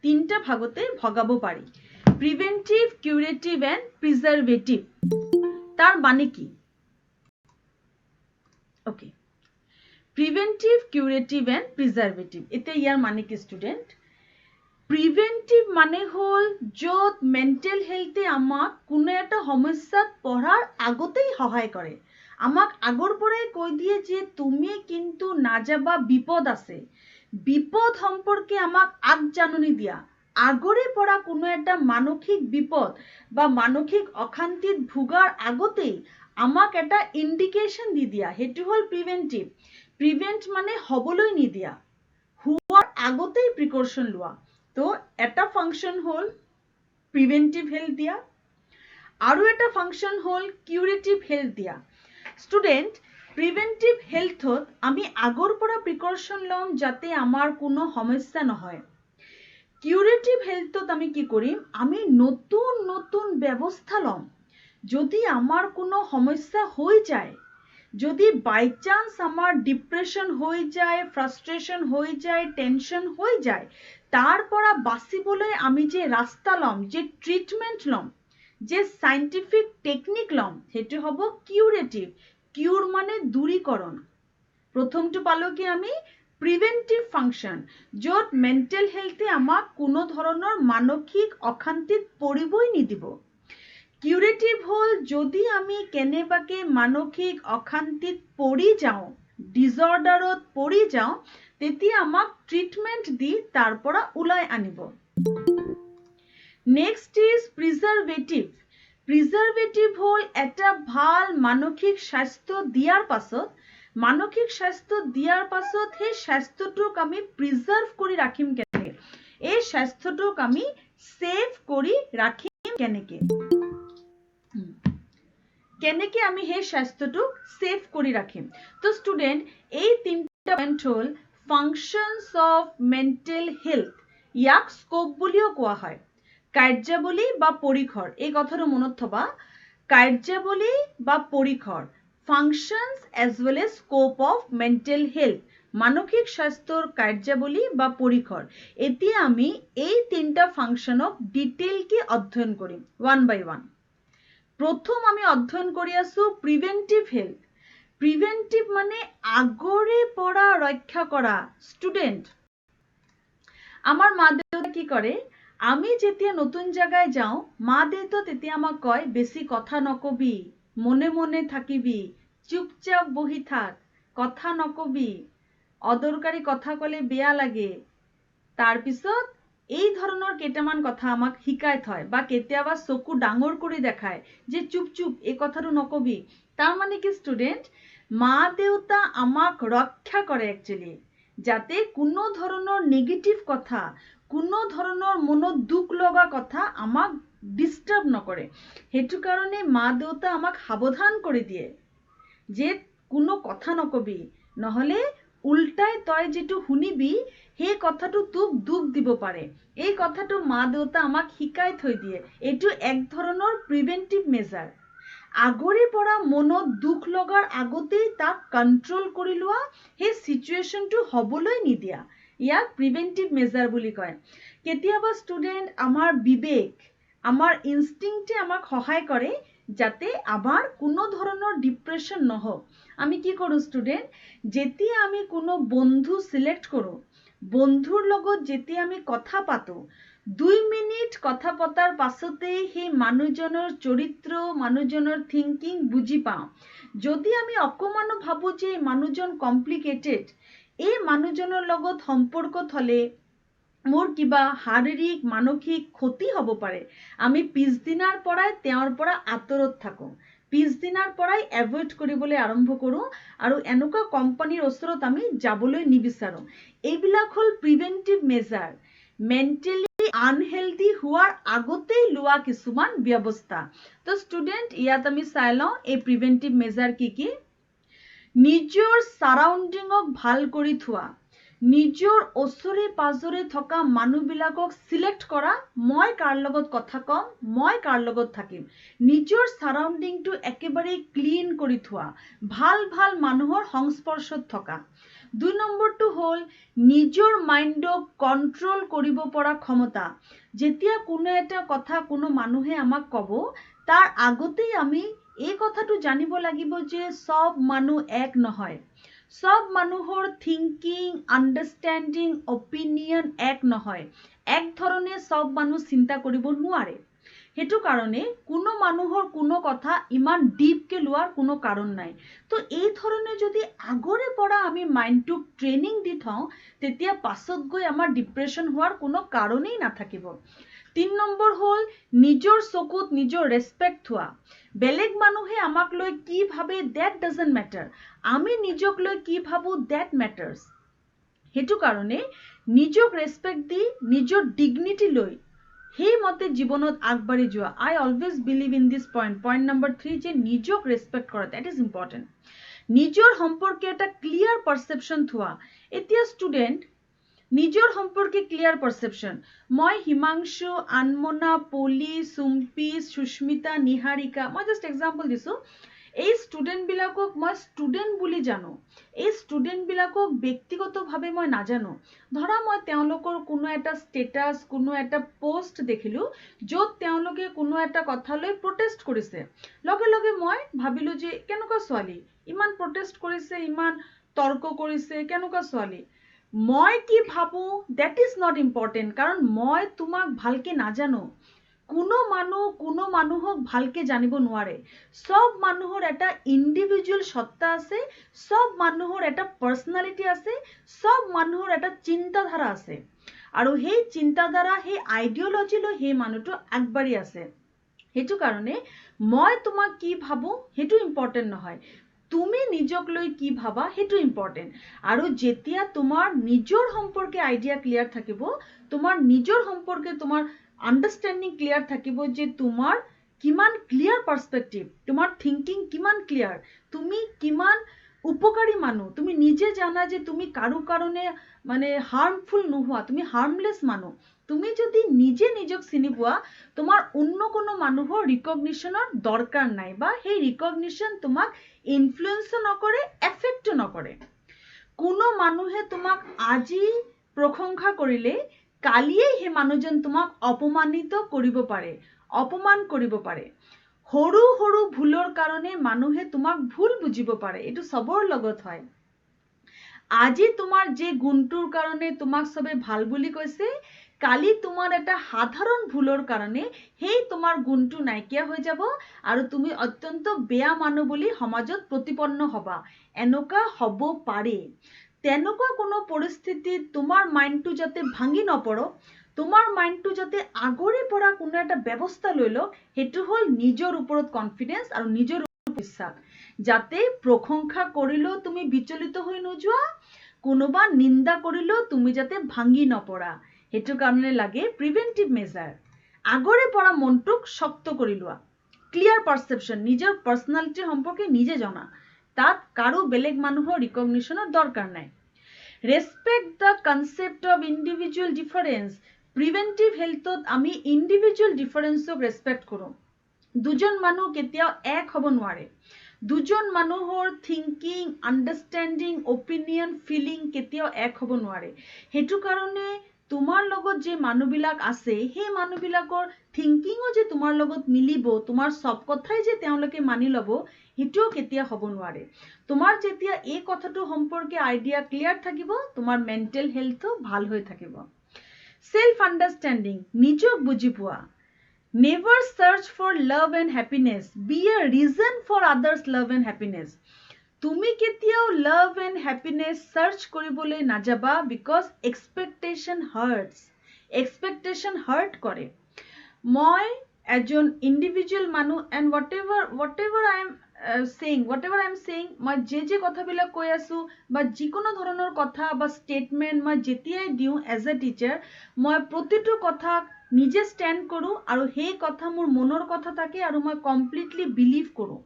তিনটা ভাগতে ভগাব পাৰি প্ৰিভেন্টিভ কিউৰেটিভ এন্ড প্ৰিজাৰ্ভেটিভ তাৰ মানে কি ওকে, প্ৰিভেন্টিভ, কিউৰেটিভ এন্ড প্ৰিজাৰ্ভেটিভ। এতিয়া ইয়াৰ মানে কি ষ্টুডেণ্ট? প্ৰিভেন্টিভ মানে হ'ল য'ত মেণ্টেল হেলথে আমাক কোনো এটা সমস্যাত পঢ়াৰ আগতেই সহায় কৰে, আমাক আগৰ পৰাই কৈ দিয়ে যে তুমি কিন্তু নাযাবা, বিপদ আছে। বিপদ সম্পৰ্কে আমাক আগজাননী দিয়া, আগৰে পৰা কোনো এটা মানসিক বিপদ বা মানসিক অশান্তিত ভোগাৰ আগতেই আমাক এটা ইণ্ডিকেশ্যন দি দিয়া, সেইটো হ'ল প্ৰিভেন্টিভ। প্ৰিভেন্ট মানে হ'বলৈ নিদিয়া, হোৱাৰ আগতেই প্ৰিকশ্যন লোৱা। তো এটা ফাংচন হ'ল প্ৰিভেন্টিভ হেল্থ দিয়া, আৰু এটা ফাংচন হ'ল কিউৰেটিভ হেল্থ দিয়া। ষ্টুডেণ্ট, প্ৰিভেন্টিভ হেল্থত আমি আগৰ পৰা প্ৰিকশ্যন ল'ম যাতে আমাৰ কোনো সমস্যা নহয়। কিউৰেটিভ হেল্থত আমি কি কৰিম? আমি নতুন নতুন ব্যৱস্থা ল'ম। যদি আমাৰ কোনো সমস্যা হৈ যায়, যদি বাই চান্স আমাৰ ডিপ্ৰেশ্যন হৈ যায়, ফ্ৰাষ্ট্ৰেশ্যন হৈ যায়, টেনশ্যন হৈ যায়, তাৰ পৰা বাচিবলৈ আমি যে ৰাস্তা ল'ম, যে ট্ৰিটমেণ্ট ল'ম, যে চাইণ্টিফিক টেকনিক ল'ম, সেইটো হ'ব কিউৰেটিভ। কিউৰ মানে দূৰীকৰণ। প্ৰথমটো পালো কি আমি? প্ৰিভেন্টিভ ফাংচন, য'ত মেণ্টেল হেলথে আমাক কোনো ধৰণৰ মানসিক অশান্তিত পৰিবই নিদিব। কিউৰেটিভ হ'ল যদি আমি কেনেবাকে মানসিক অশান্তিত পৰি যাওঁ, ডিজৰ্ডাৰত পৰি যাওঁ, তেতিয়া আমাক ট্ৰিটমেণ্ট দি তাৰ পৰা ওলাই আনিব। Next is preservative. প্ৰিজাৰ্ভেটিভ হ'ল এটা ভাল মানসিক স্বাস্থ্য দিয়াৰ পাছত, সেই স্বাস্থ্যটোক আমি প্ৰিজাৰ্ভ কৰি ৰাখিম কেনেকে, এই স্বাস্থ্যটোক আমি ছেভ কৰি ৰাখিম কেনেকে, কেনেকে আমি সেই স্বাস্থ্যটোক ছেভ কৰি ৰাখিম। তো ষ্টুডেণ্ট, এই তিনিটা পইণ্ট হ'ল ফাংচনছ অফ মেণ্টেল হেল্থ। ইয়াক স্কোপ বুলিও কোৱা হয়, কাৰ্যাৱলী বা পৰিসৰ। এই কথাটো মনত থবা, কাৰ্যাৱলী বা পৰিসৰ, functions as well as scope of mental health, মানসিক স্বাস্থ্যৰ কাৰ্যাৱলী বা পৰিসৰ। এতিয়া আমি এই তিনিটা ফাংচনক ডিটেইলকে অধ্যয়ন কৰিম ওৱান বাই ওৱান। প্ৰথম আমি অধ্যয়ন কৰি আছো প্ৰিভেন্টিভ হেল্থ। প্ৰিভেন্টিভ মানে আগৰে পৰা ৰক্ষা কৰা। ষ্টুডেণ্ট, আমাৰ মা দেউতা কি কৰে? আমি যেতিয়া নতুন জায়গায় যাওঁ, মা দেউতা তেতিয়া আমাক কয় বেছি কথা নকবি, মনে মনে থাকিবি, চুপচাপ বহি থাক, কথা নকবি, অদৰকাৰী কথা ক'লে বেয়া লাগে। তাৰপিছত এই ধৰণৰ কেইটামান কথা আমাক শিকাই থয়, বা কেতিয়াবা চকু ডাঙৰ কৰি দেখায় যে চুপ চুপ, এই কথাটো নকবি। তাৰ মানে কি ষ্টুডেণ্ট, মা দেউতা আমাক ৰক্ষা কৰে একচুৱেলি, যাতে কোনো ধৰণৰ নেগেটিভ কথা, কোনো ধৰণৰ মনত দুখ লগা কথা আমাক ডিষ্টাৰ্ব নকৰে। সেইটো কাৰণে মা দেউতা আমাক সাৱধান কৰি দিয়ে যে কোনো কথা নকবি, নহ'লে উল্টাই তই যেটো শুনিবি সেই কথাটো তোক দুখ দিব পাৰে। এই কথাটো মা দেউতা আমাক শিকাই থৈ দিয়ে। এইটো এক ধৰণৰ প্ৰিভেন্টিভ মেজাৰ। আগৰে পৰা মনত দুখ লগাৰ আগতেই তাক কণ্ট্ৰল কৰি লোৱা, সেই চিটুৱেশ্যনটো হ'বলৈ নিদিয়া, ইয়াক প্ৰিভেন্টিভ মেজাৰ বুলি কয়। কেতিয়াবা ষ্টুডেণ্ট, আমাৰ বিবেক, আমাৰ ইনষ্টিংক্টে আমাক সহায় কৰে যাতে আমাৰ কোনো ধৰণৰ ডিপ্ৰেশ্যন নহওক। আমি কি কৰোঁ ষ্টুডেণ্ট? যেতিয়া আমি কোনো বন্ধু চিলেক্ট কৰোঁ, বন্ধুৰ লগত যেতিয়া আমি কথা পাতোঁ, 2 মিনিট কথা পতাৰ পাছতেই সেই মানুহজনৰ চৰিত্ৰ, মানুহজনৰ থিংকিং বুজি পাওঁ। যদি আমি অকমানো ভাবোঁ যে মানুহজন কমপ্লিকেটেড, এই মানুহজনৰ লগত সম্পৰ্কত হ'লে মোৰ কিবা শাৰীৰিক মানসিক ক্ষতি হ'ব পাৰে, আমি পিছদিনাৰ পৰাই তেওঁৰ পৰা আঁতৰত থাকোঁ, পিছদিনাৰ পৰাই এভইড কৰিবলৈ আৰম্ভ কৰোঁ, আৰু এনেকুৱা কোম্পানীৰ ওচৰত আমি যাবলৈ নিবিচাৰোঁ। এইবিলাক হ'ল প্ৰিভেন্টিভ মেজাৰ, মেণ্টেলি আনহেল্ডি হোৱাৰ আগতেই লোৱা কিছুমান ব্যৱস্থা। তো ষ্টুডেণ্ট, ইয়াত আমি চাই লওঁ এই প্ৰিভেন্টিভ মেজাৰ কি কি। নিজৰ চাৰাউণ্ডিঙক ভাল কৰি থোৱা, নিজৰ ওচৰে পাজৰে থকা মানুহবিলাকক চিলেক্ট কৰা, মই কাৰ লগত কথা ক'ম, মই কাৰ লগত থাকিম। নিজৰ চাৰাউণ্ডিংটো একেবাৰে ক্লিন কৰি থোৱা, ভাল ভাল মানুহৰ সংস্পৰ্শত থকা। 2 নম্বৰটো হ'ল নিজৰ মাইণ্ডক কণ্ট্ৰল কৰিব পৰা ক্ষমতা। যেতিয়া কোনো এটা কথা কোনো মানুহে আমাক ক'ব, তাৰ আগতেই আমি এই কথাটো জানিব লাগিব যে সব মানুহ এক নহয়, সব মানুহৰ থিংকিং, আন্ডাৰষ্টেণ্ডিং, অপিনিয়ন এক নহয়, এক ধৰণে সব মানুহ চিন্তা কৰিব নোৱাৰে। সেইটো কাৰণে কোনো মানুহৰ কোনো কথা ইমান ডিপকে লোৱাৰ কোনো কাৰণ নাই। তো এই ধৰণে যদি আগৰে পৰা আমি মাইণ্ডটোক ট্ৰেইনিং দি থওঁ, তেতিয়া পাছত গৈ আমাৰ ডিপ্ৰেশ্যন হোৱাৰ কোনো কাৰণেই নাথাকিব। 3 নম্বৰ হ'ল নিজৰ চকুত নিজৰ ৰেচপেক্ট হোৱা। বেলেগ মানুহে আমাক লৈ কি ভাবে দ্যাট ডাজন্ট মেটাৰ, আমি নিজক লৈ কি ভাবো দ্যাট মেটাৰ্ছ। সেইটো কাৰণে নিজক ৰেচপেক্ট দি নিজৰ ডিগনিটি লৈ সেই মতে জীৱনত আগবাঢ়ি যোৱা। I always believe in this point number 3 যে নিজক ৰেচপেক্ট কৰা, দ্যাট ইজ ইম্পৰ্টেণ্ট। নিজৰ সম্পৰ্কে এটা ক্লিয়াৰ পাৰচেপশ্যন থোৱা। এতিয়া ষ্টুডেণ্ট নিজৰ সম্পৰ্কে ক্লিয়াৰ পাৰচেপশ্যন, মই হিমাংশু, আনমনা, পলি, চুম্পি, সুস্মিতা, নিহাৰিকা, মই জাষ্ট এক্সাম্পল দিছোঁ, এই ষ্টুডেণ্টবিলাকক মই ষ্টুডেণ্ট বুলি জানো। এই ষ্টুডেণ্টবিলাকক ব্যক্তিগতভাৱে মই নাজানো। ধৰা মই তেওঁলোকৰ কোনো এটা ষ্টেটাছ, কোনো এটা পোষ্ট দেখিলোঁ য'ত তেওঁলোকে কোনো এটা কথালৈ প্ৰটেষ্ট কৰিছে, লগে লগে মই ভাবিলোঁ যে কেনেকুৱা ছোৱালী, ইমান প্ৰটেষ্ট কৰিছে, ইমান তৰ্ক কৰিছে, কেনেকুৱা ছোৱালী। মই কি ভাবো দ্যাট ইজ নট ইম্পৰ্টেণ্ট, কাৰণ মই তোমাক ভালকে নাজানো। কোনো মানুহক ভালকে জানিব নোৱাৰে। সব মানুহৰ এটা ইণ্ডিভিজুৱেল সত্তা আছে, সব মানুহৰ এটা পাৰ্চনেলিটি আছে, সব মানুহৰ এটা চিন্তাধাৰা আছে, আৰু সেই চিন্তাধাৰা, সেই আইডিঅলজি লৈ সেই মানুহটো আগবাঢ়ি আছে। সেইটো কাৰণে মই তোমাক কি ভাবো সেইটো ইম্পৰ্টেণ্ট নহয়, তুমি নিজক লৈ কি ভাবা সেইটো ইম্পৰ্টেণ্ট। আৰু যেতিয়া তোমাৰ নিজৰ সম্পৰ্কে আইডিয়া ক্লিয়াৰ থাকিব, তোমাৰ নিজৰ সম্পৰ্কে তোমাৰ আন্ডাৰষ্টেণ্ডিং ক্লিয়াৰ থাকিব যে তোমাৰ কিমান ক্লিয়াৰ পাৰ্সপেক্টিভ, তোমাৰ থিংকিং কিমান ক্লিয়াৰ, তুমি কিমান উপকাৰী মানুহ, তুমি নিজে জানা যে তুমি কাৰো কাৰণে মানে হাৰ্মফুল নোহোৱা, তুমি হাৰ্মলেছ মানুহ। তুমি যদি নিজে নিজক চিনি পোৱা, তোমাৰ অন্য কোনো মানুহৰ ৰিকগনিশ্যনৰ দৰকাৰ নাই, বা সেই ৰিকগনিশ্যন তোমাক ইনফ্লুয়েন্সও নকৰে, এফেক্টো নকৰে। কোনো মানুহে তোমাক আজি প্ৰশংসা কৰিলে কালিয়েই সেই মানুহজন তোমাক অপমানিত কৰিব পাৰে, অপমান কৰিব পাৰে। সৰু সৰু ভুলৰ কাৰণে মানুহে তোমাক ভুল বুজিব পাৰে, এইটো সবৰ লগত হয়। আজি তোমাৰ যে গুণটোৰ কাৰণে তোমাক সবে ভাল বুলি কৈছে, কালি তোমাৰ এটা সাধাৰণ ভুলৰ কাৰণে সেই তোমাৰ গুণটো নাইকিয়া হৈ যাব, আৰু তুমি অত্যন্ত বেয়া মানুহ বুলি সমাজত প্ৰতিপন্ন হবা। এনেকুৱা হ'ব পাৰে। তেনেকুৱা কোনো পৰিস্থিতিত তোমাৰ মাইণ্ডটো যাতে ভাঙি নপৰক, তোমাৰ মাইণ্ডটো যাতে আগৰে পৰা কোনো এটা ব্যৱস্থা লৈ লওক, সেইটো হ'ল নিজৰ ওপৰত কনফিডেন্স আৰু নিজৰ ওপৰত বিশ্বাস। যাতে প্ৰশংসা কৰিলেও তুমি বিচলিত হৈ নোযোৱা, কোনোবা নিন্দা কৰিলেও তুমি যাতে ভাঙি নপৰা। সেইটো কাৰণে লাগে প্ৰিভেন্টিভ মেজাৰ। আগৰে পৰা মনটোক শক্ত কৰি লোৱা, ক্লিয়াৰ পাৰচেপশ্যন, নিজৰ পাৰ্চনেলিটিৰ সম্পৰ্কে নিজে জনা, তাত কাৰো বেলেগ মানুহৰ ৰিকগনিশ্যনৰ দৰকাৰ নাই। Respect the concept of individual difference. Preventive হেল্থত আমি ইণ্ডিভিজুৱেল ডিফাৰেন্সক ৰেচপেক্ট কৰোঁ। দুজন মানুহ কেতিয়াও এক হ'ব নোৱাৰে। দুজন মানুহৰ থিংকিং, আন্ডাৰষ্টেণ্ডিং, অপিনিয়ন, ফিলিং কেতিয়াও এক হ'ব নোৱাৰে। সেইটো কাৰণে তোমাৰ লগত যে মানুহবিলাক আছে, সেই মানুহবিলাকৰ থিংকিঙো যে তোমাৰ লগত মিলিব, তোমাৰ সব কথাই যে তেওঁলোকে মানি ল'ব, সেইটোও কেতিয়া হ'ব নোৱাৰে। তোমাৰ যেতিয়া এই কথাটো সম্পৰ্কে আইডিয়া ক্লিয়াৰ থাকিব, তোমাৰ মেণ্টেল হেল্থো ভাল হৈ থাকিব। সেলফ আন্ডাৰষ্টেণ্ডিং, নিজক বুজি পোৱা। Never search for love and happiness. Be a reason for others' love and happiness. তুমি কেতিয়াও love and happiness search কৰিবলৈ নাযাবা, because expectation hurts. Expectation hurt কৰে। মই এজন ইণ্ডিভিজুৱেল মানুহ, and whatever I am saying, মই যে কথাবিলাক কৈ আছো, বা যিকোনো ধৰণৰ কথা বা ষ্টেটমেণ্ট মই যেতিয়াই দিওঁ এজ এ টিচাৰ, মই প্ৰতিটো কথা নিজে ষ্টেণ্ড কৰোঁ, আৰু সেই কথা মোৰ মনৰ কথা থাকে, আৰু মই কমপ্লিটলি বিলিভ কৰোঁ।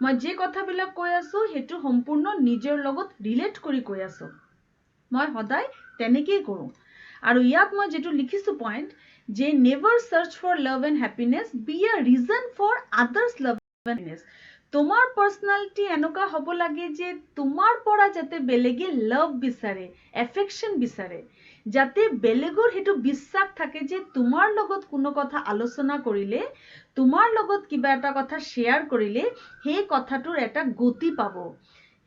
মই যে কথাবিলাক কৈ আছো সেইটো সম্পূৰ্ণ নিজৰ লগত ৰিলেট কৰি কৈ আছো। মই সদায় তেনেকেই কৰোঁ। আৰু ইয়াত মই যেটো লিখিছো পইণ্ট, যে never search for love and happiness, be a reason for others love and happiness. তোমাৰ পাৰ্সোনালিটি এনেকুৱা হ'ব লাগে যে তোমাৰ পৰা যাতে বেলেগে লাভ বিচাৰে, এফেকশন বিচাৰে, যাতে বেলেগৰ হেতু বিশ্বাস থাকে যে তোমাৰ লগত কোনো কথা আলোচনা কৰিলে, তোমাৰ লগত কিবা এটা কথা শ্বেয়াৰ কৰিলে সেই কথাটোৰ এটা গতি পাব,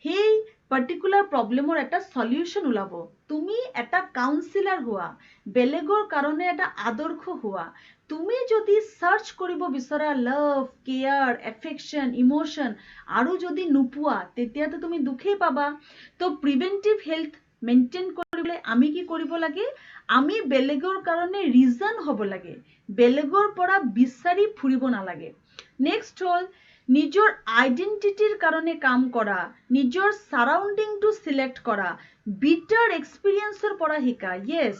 সেই পাৰ্টিকুলাৰ প্ৰব্লেমৰ এটা সলিউশন ওলাব। তুমি এটা কাউন্সিলাৰ হোৱা, বেলেগৰ কাৰণে এটা আদৰ্শ হোৱা। তুমি যদি সাৰ্চ কৰিব বিচৰা লাভ, কেয়াৰ, এফেকশন, ইমোশন আৰু যদি নোপোৱা তেতিয়াতো তুমি দুখেই পাবা। তো প্ৰিভেন্টিভ হেল্থ মেইনটেইন কৰিবলৈ আমি কি কৰিব লাগে? আমি বেলেগৰ কাৰণে ৰিজন হ'ব লাগে, বেলেগৰ পৰা বিচাৰি ফুৰিব নালাগে। নেক্সট হ'ল নিজৰ আইডেন্টিটিৰ কাৰণে কাম কৰা, নিজৰ সাৰাউন্ডিংটো সিলেক্ট কৰা, বিটাৰ এক্সপিৰিয়েন্সৰ পৰা শিকা। ইয়েস,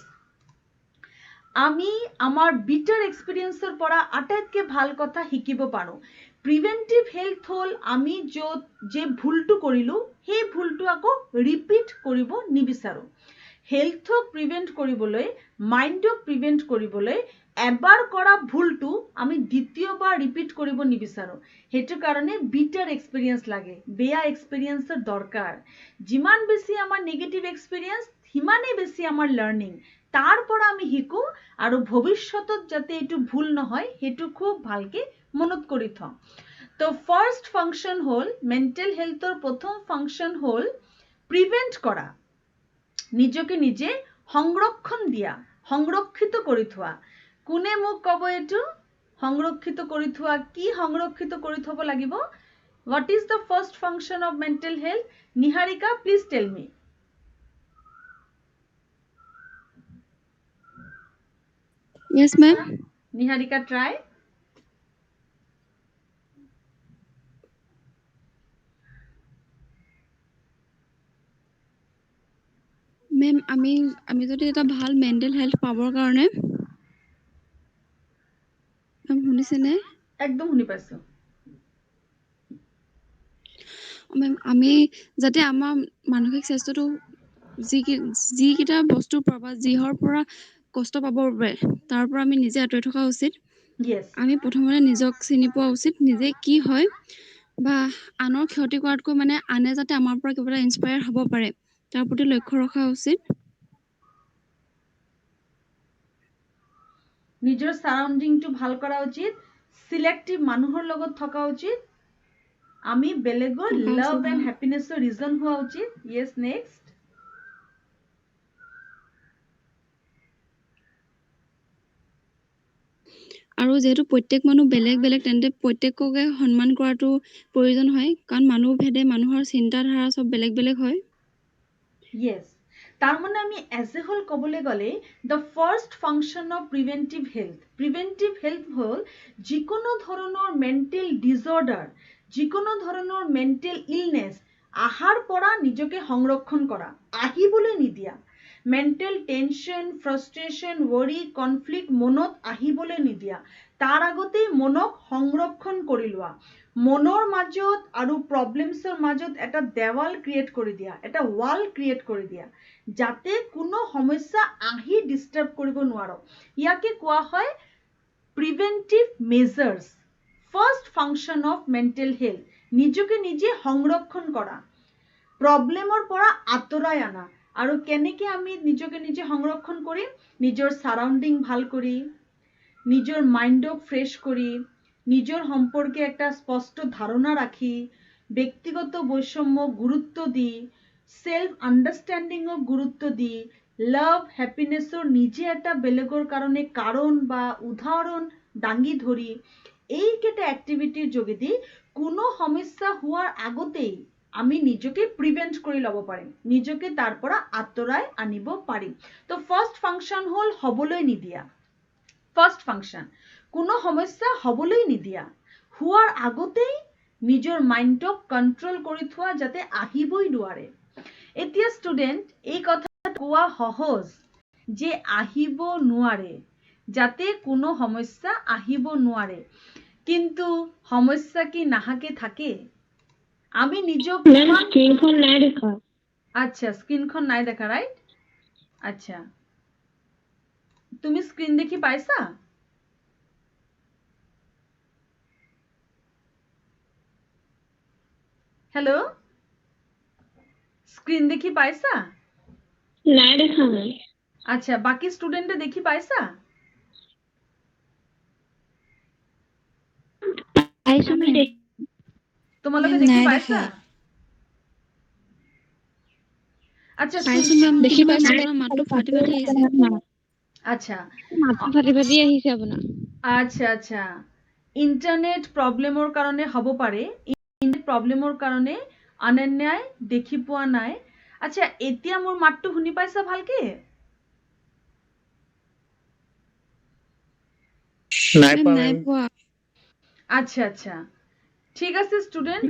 আমি আমাৰ বিটাৰ এক্সপিৰিয়েন্সৰ পৰা আটাইতকৈ ভাল কথা শিকিব পাৰোঁ। প্ৰিভেন্টিভ হেল্থ হ'ল আমি য'ত যে ভুলটো কৰিলোঁ সেই ভুলটো আকৌ ৰিপিট কৰিব নিবিচাৰোঁ। হেল্থক প্ৰিভেন্ট কৰিবলৈ, মাইণ্ডক প্ৰিভেন্ট কৰিবলৈ এবাৰ কৰা ভুলটো আমি দ্বিতীয়বাৰ ৰিপিট কৰিব নিবিচাৰোঁ। সেইটো কাৰণে বিটাৰ এক্সপিৰিয়েন্স লাগে, বেয়া এক্সপিৰিয়েন্সৰ দৰকাৰ। যিমান বেছি আমাৰ নেগেটিভ এক্সপিৰিয়েন্স সিমানেই বেছি আমাৰ লাৰ্নিং। তাৰ পৰা আমি শিকো আৰু ভৱিষ্যতত যাতে এইটো ভুল নহয় সেইটো খুব ভালকে মনত কৰি থওঁ। তো ফাৰ্স্ট ফাংশন হ'ল, মেণ্টেল হেলথৰ প্ৰথম ফাংশন হ'ল প্ৰিভেন্ট কৰা, নিজকে নিজে সংৰক্ষণ দিয়া, সংৰক্ষিত কৰি থোৱা। কোনে মোক ক'ব এইটো সংৰক্ষিত কৰি থোৱা? কি সংৰক্ষিত কৰি থব লাগিব? What is the first function of mental health? Niharika, please tell me. Yes, ma'am. Niharika, try. Ma'am আমি যদি এটা ভাল মেণ্টেল হেল্থ পাবৰ কাৰণে, মেম শুনিছেনে? একদম শুনি পাইছো। মেম আমি যাতে আমাৰ মানসিক স্বাস্থ্যটো যিকেইটা বস্তুৰ পৰা বা যিহৰ পৰা কষ্ট পাব পাৰে তাৰ পৰা আমি নিজে আঁতৰি থকা উচিত। Yes. আমি প্ৰথমতে নিজক চিনি পোৱা উচিত, নিজে কি হয় বা আনৰ ক্ষতি কৰাতকৈ মানে আনে যাতে আমাৰ পৰা কিবা এটা ইনস্পায়াৰ হ'ব পাৰে তাৰ প্ৰতি লক্ষ্য ৰখা উচিত। নিজৰ সাৰাউন্ডিংটো ভাল কৰা উচিত, সিলেক্টিভ মানুহৰ লগত থকা উচিত, আমি বেলেগৰ লাভ এণ্ড হ্যাপিনেছৰ ৰিজন হোৱা উচিত। Yes, next. আৰু যেহেতু প্ৰত্যেক মানুহ বেলেগ বেলেগ তেন্তে প্ৰত্যেককে সন্মান কৰাটো প্ৰয়োজন হয়, কাৰণ মানুহ ভেদে মানুহৰ চিন্তাধাৰা সব বেলেগ বেলেগ হয়। ইয়েস, তার মানে আমি এজ এ হোল ক'বলৈ গ'লে the first function of preventive health হ'ল যিকোনো ধৰণৰ মেণ্টেল ডিজঅৰ্ডাৰ, যিকোনো ধৰণৰ মেণ্টেল ইলনেছ আহাৰ পৰা নিজকে সংৰক্ষণ কৰা, আহিবলৈ নিদিয়া। মেণ্টেল টেনশন, ফ্ৰাষ্ট্ৰেশ্যন, ৱৰি, কনফ্লিক্ট মনত আহিবলৈ নিদিয়া। তাৰ আগতেই মনক সংৰক্ষণ কৰি লোৱা। মনৰ মাজত আৰু প্ৰব্লেমছৰ মাজত এটা দেৱাল ক্ৰিয়েট কৰি দিয়া, এটা ৱাল ক্ৰিয়েট কৰি দিয়া, যাতে কোনো সমস্যা আহি ডিস্টাৰ্ব কৰিব নোৱাৰো। ইয়াকে কোৱা হয় preventive measures. First function of mental health, নিজকে নিজে সংৰক্ষণ কৰা, প্ৰব্লেমৰ পৰা আঁতৰাই আনা। আৰু কেনেকে আমি নিজকে নিজে সংৰক্ষণ কৰিম? নিজৰ সাৰাউন্ডিং ভাল কৰি, নিজৰ মাইণ্ডক ফ্ৰেশ কৰি, নিজৰ সম্পৰ্কে একটা স্পষ্ট ধাৰণা ৰাখি, ব্যক্তিগত বৈষম্য গুৰুত্ব দি, সেলফ আন্ডাৰস্ট্যান্ডিংক গুৰুত্ব দি, লাভ হ্যাপিনেছৰ নিজে একটা বেলেগৰ কাৰণে কাৰণ বা উদাহৰণ দাঙি ধৰি, এইকেইটা এক্টিভিটিৰ যোগেদি কোনো সমস্যা হোৱাৰ আগতেই আমি নিজকে প্ৰিভেন্ট কৰি ল'ব পাৰিম, নিজকে তাৰ পৰা আঁতৰাই আনিব পাৰিম। তো ফাৰ্স্ট ফাংশন হ'ল হ'বলৈ নিদিয়া। ফাৰ্স্ট ফাংশন, কোনো সমস্যা হ'বলৈ নিদিয়া, হোৱাৰ আগতেই নিজৰ মাইণ্ডক কন্ট্ৰোল কৰি থোৱা যাতে আহিবই নোৱাৰে। এতিয়া ষ্টুডেন্ট, এই কথা কোৱা সহজ যে আহিব নোৱাৰে, যাতে কোনো সমস্যা আহিব নোৱাৰে, কিন্তু সমস্যা কি নাহাকে থাকে? আমি নিজক স্ক্রিনখন নাই দেখা। আচ্ছা, স্ক্রিনখন নাই দেখা, রাইট? আচ্ছা, তুমি স্ক্রিন দেখি পাইছা? হেল্ল' স্ক্রিন দেখি পাইছা নাই দেখা নাই আচ্ছা বাকি স্টুডেন্টে দেখি পাইছা পাইছো আমি দেখ তোমালোকে মেম, দেখি নাই পাইছা দেখা। আচ্ছা পাইছো মেম দেখি কিন্তু পাইছো। আপোনাৰ মাতটো ফাটি ফাটি আহিছে আচ্ছা মাতটো ফাটি ফাটি আহিছে আপোনাৰ আচ্ছা আচ্ছা ইন্টাৰনেট প্ৰব্লেমৰ কাৰণে হ'ব পাৰে ইন্টাৰনেট প্ৰব্লেমৰ কাৰণে অনন্যাই দেখি পোৱা নাই আচ্ছা এতিয়া মোৰ মাতটো শুনি পাইছা ভালকে নাই মেম পোৱা নাই মেম পোৱা আচ্ছা আচ্ছা ঠিক আছে স্টুডেন্ট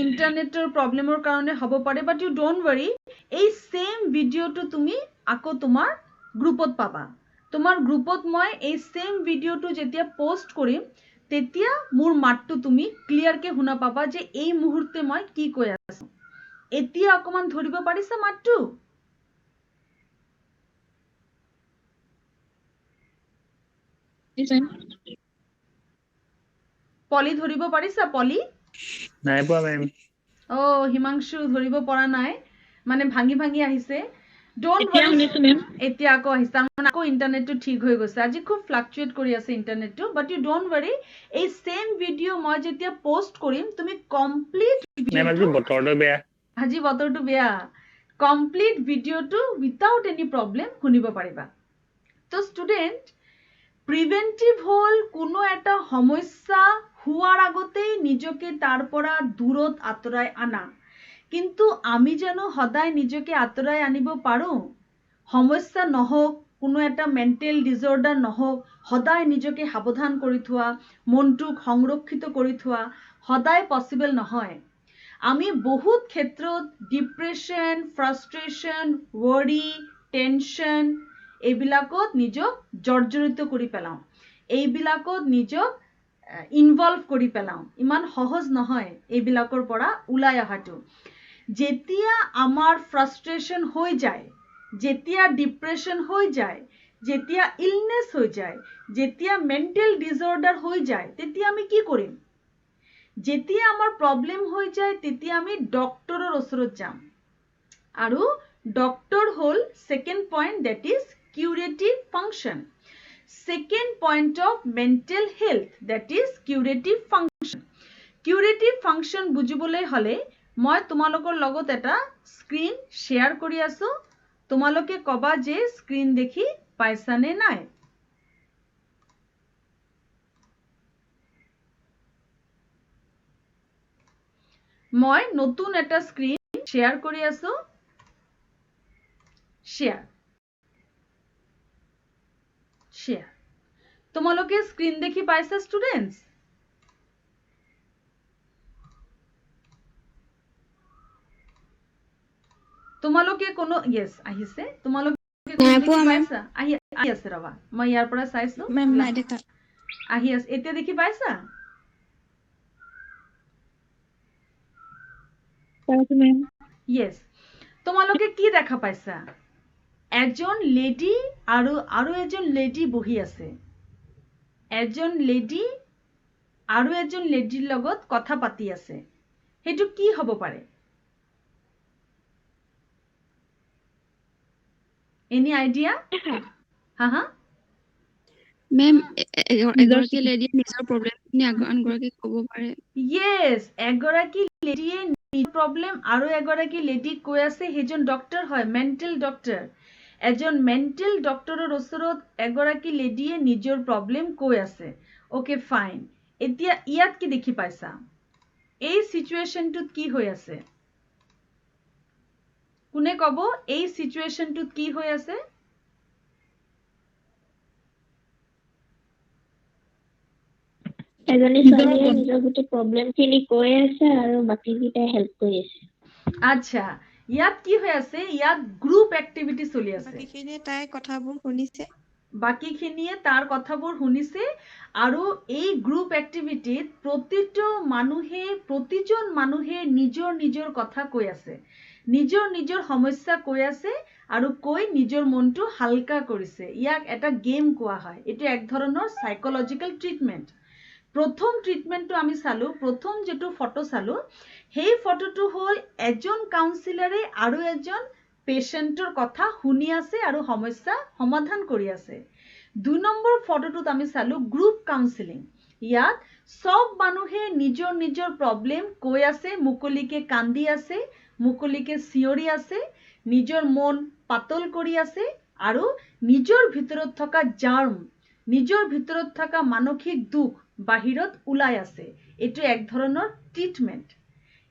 ইন্টাৰনেটৰ প্ৰব্লেমৰ কাৰণে হ'ব পাৰে বাট ইউ ডোন্ট ৱৰি এই সেম ভিডিঅ'টো তুমি আকৌ তোমাৰ গ্ৰুপত পাবা তোমাৰ গ্ৰুপত মই এই সেম ভিডিঅ'টো যেতিয়া পোষ্ট কৰিম তেতিয়া মোৰ মাতটো তুমি ক্লিয়াৰকে শুনা পাবা যে এই মুহূৰ্তে মই কি কৈ আছো এতিয়া অকমান ধৰিব পাৰিছা মাতটো পলি ধৰিব পাৰিছা পলি নাই পোৱা মেম হিমাংশু ধৰিব পৰা নাই মানে ভাঙি ভাঙি আহিছে ডোন্ট এতিয়া ৱৰি শুনিছো মেম এতিয়া আকৌ আহিছে তাৰমানে আকৌ ইন্টাৰনেটটো ঠিক হৈ গৈছে আজি খুব ফ্লাকচুৱেট কৰি আছে ইন্টাৰনেটটো বাট ইউ ডোন্ট ৱৰি এই সেম ভিডিঅ' মই যেতিয়া পোষ্ট কৰিম তুমি কমপ্লিট মেম আজি বতৰটো বেয়া আজি বতৰটো বেয়া কমপ্লিট ভিডিঅ'টো উইথাউট এনি প্ৰব্লেম শুনিব পাৰিবা তো ষ্টুডেন্ট প্ৰিভেন্টিভ হল কোনো এটা সমস্যা হোৱাৰ আগতেই নিজকে তাৰ পৰা দূৰত আঁতৰাই আনা কিন্তু আমি জানো সদায় নিজকে আঁতৰাই আনিব পাৰো সমস্যা নহওক কোনো এটা মেণ্টেল ডিজৰ্ডাৰ নহওক সদায় নিজকে সাৱধান কৰি থোৱা মনটোক সংৰক্ষিত কৰি থোৱা সদায় পসিবল নহয় আমি বহুত ক্ষেত্ৰত ডিপ্ৰেছন ফ্ৰাষ্ট্ৰেশ্যন ৱৰি টেনশ্যন এইবিলাকত নিজক জৰ্জৰিত কৰি পেলাওঁ এইবিলাকত নিজক ইনভলভ কৰি পেলাওঁ ইমান সহজ নহয় এইবিলাকৰ পৰা ওলাই অহাটো যেতিয়া আমাৰ ফ্ৰাষ্ট্ৰেশ্যন হৈ যায় যেতিয়া ডিপ্ৰেছন হৈ যায় যেতিয়া ইলনেছ হৈ যায় যেতিয়া মেণ্টেল ডিজৰ্ডাৰ হৈ যায় তেতিয়া আমি কি কৰিম যেতিয়া আমাৰ প্ৰব্লেম হৈ যায় তেতিয়া আমি ডক্টৰৰ ওচৰত যাম আৰু ডক্টৰ হ'ল second point that is curative function second point of mental health that is curative function বুজিবলৈ হলে মই তোমালোকৰ লগত এটা স্ক্ৰীন শ্বেয়াৰ কৰি আছো তোমালোকে কবা যে স্ক্ৰীন দেখি পাইছা নে নাই মই নতুন এটা স্ক্ৰীন শ্বেয়াৰ কৰি আছো শ্বেয়াৰ তোমালোকে স্ক্ৰীন দেখি পাইছা ষ্টুডেন্টস তোমালোকে কোনো ইয়েস আহিছে তোমালোকে নাই দেখি পোৱা, মেম। পাইছা আহি আছে ৰবা মই ইয়াৰ পৰা চাইছো মেম নাই দেখা আহি আছে এতিয়া দেখি পাইছা পাইছো মেম ইয়েস তোমালোকে কি দেখা পাইছা এজন লেডি আৰু এজন লেডি বহি আছে এজন লেডি আৰু এজন লেডিৰ লগত কথা পাতি আছে হেতু কি হ'ব পাৰে এনি আইডিয়া হা হা মেম এগৰাকী লেডীয়ে নিজৰ প্ৰব্লেমখিনি আনগৰাকীক ক'ব পাৰে ইয়েস এগৰাকী লেডিয়ে নিজৰ প্ৰব্লেম আৰু এগৰাকী লেডিক কৈ আছে সেইজন ডক্টৰ হয় মেণ্টেল ডক্টৰ এজন মেণ্টেল ডক্টৰৰ ওচৰত এগৰাকী লেডিয়ে নিজৰ প্ৰব্লেম কৈ আছে ওকে ফাইন এতিয়া ইয়াত কি দেখি পাইছা এই সিচুৱেশনটোত কি হৈ আছে কোনে কব এই সিচুৱেশনটোত কি হৈ আছে এজনী ছোৱালীয়ে নিজৰ গোটেই প্ৰব্লেমখিনি কৈ আছে আৰু বাকীকেইটাই হেল্প কৰি আছে আচ্ছা ইয়াত কি হৈ আছে ইয়াত গ্ৰুপ এক্টিভিটি চলি আছে বাকীখিনিয়ে তাই কথাবোৰ শুনিছে বাকীখিনিয়ে তাৰ কথাবোৰ শুনিছে আৰু এই গ্ৰুপ এক্টিভিটিত প্ৰতিজন মানুহে নিজৰ নিজৰ কথা কৈ আছে নিজৰ নিজৰ সমস্যা কৈ আছে আৰু কৈ নিজৰ মনটো হালকা কৰিছে ইয়াক এটা গেম কোৱা হয় এটো এক ধৰণৰ সাইকোলজিক্যাল ট্ৰিটমেন্ট প্ৰথম ট্ৰিটমেণ্টটো আমি চালো, প্ৰথম যেটো ফটো চালো, সেই ফটোটো হ'ল এজন কাউন্সিলাৰে আৰু এজন পেশেন্টৰ কথা শুনি আছে আৰু সমস্যা সমাধান কৰি আছে। 2 নম্বৰ ফটোটোত আমি চালো গ্ৰুপ কাউন্সিলিং। ইয়াত সব মানুহে নিজৰ নিজৰ প্ৰব্লেম কৈ আছে, মুকলিকে কান্দি আছে, মুকলিকে চিঞৰি আছে, নিজৰ মন পাতল কৰি আছে আৰু নিজৰ ভিতৰত থকা জাৰ্ম, নিজৰ ভিতৰত থকা মানসিক দুখ বাহিৰত ওলাই আছে। এইটো এক ধৰণৰ ট্ৰিটমেণ্ট।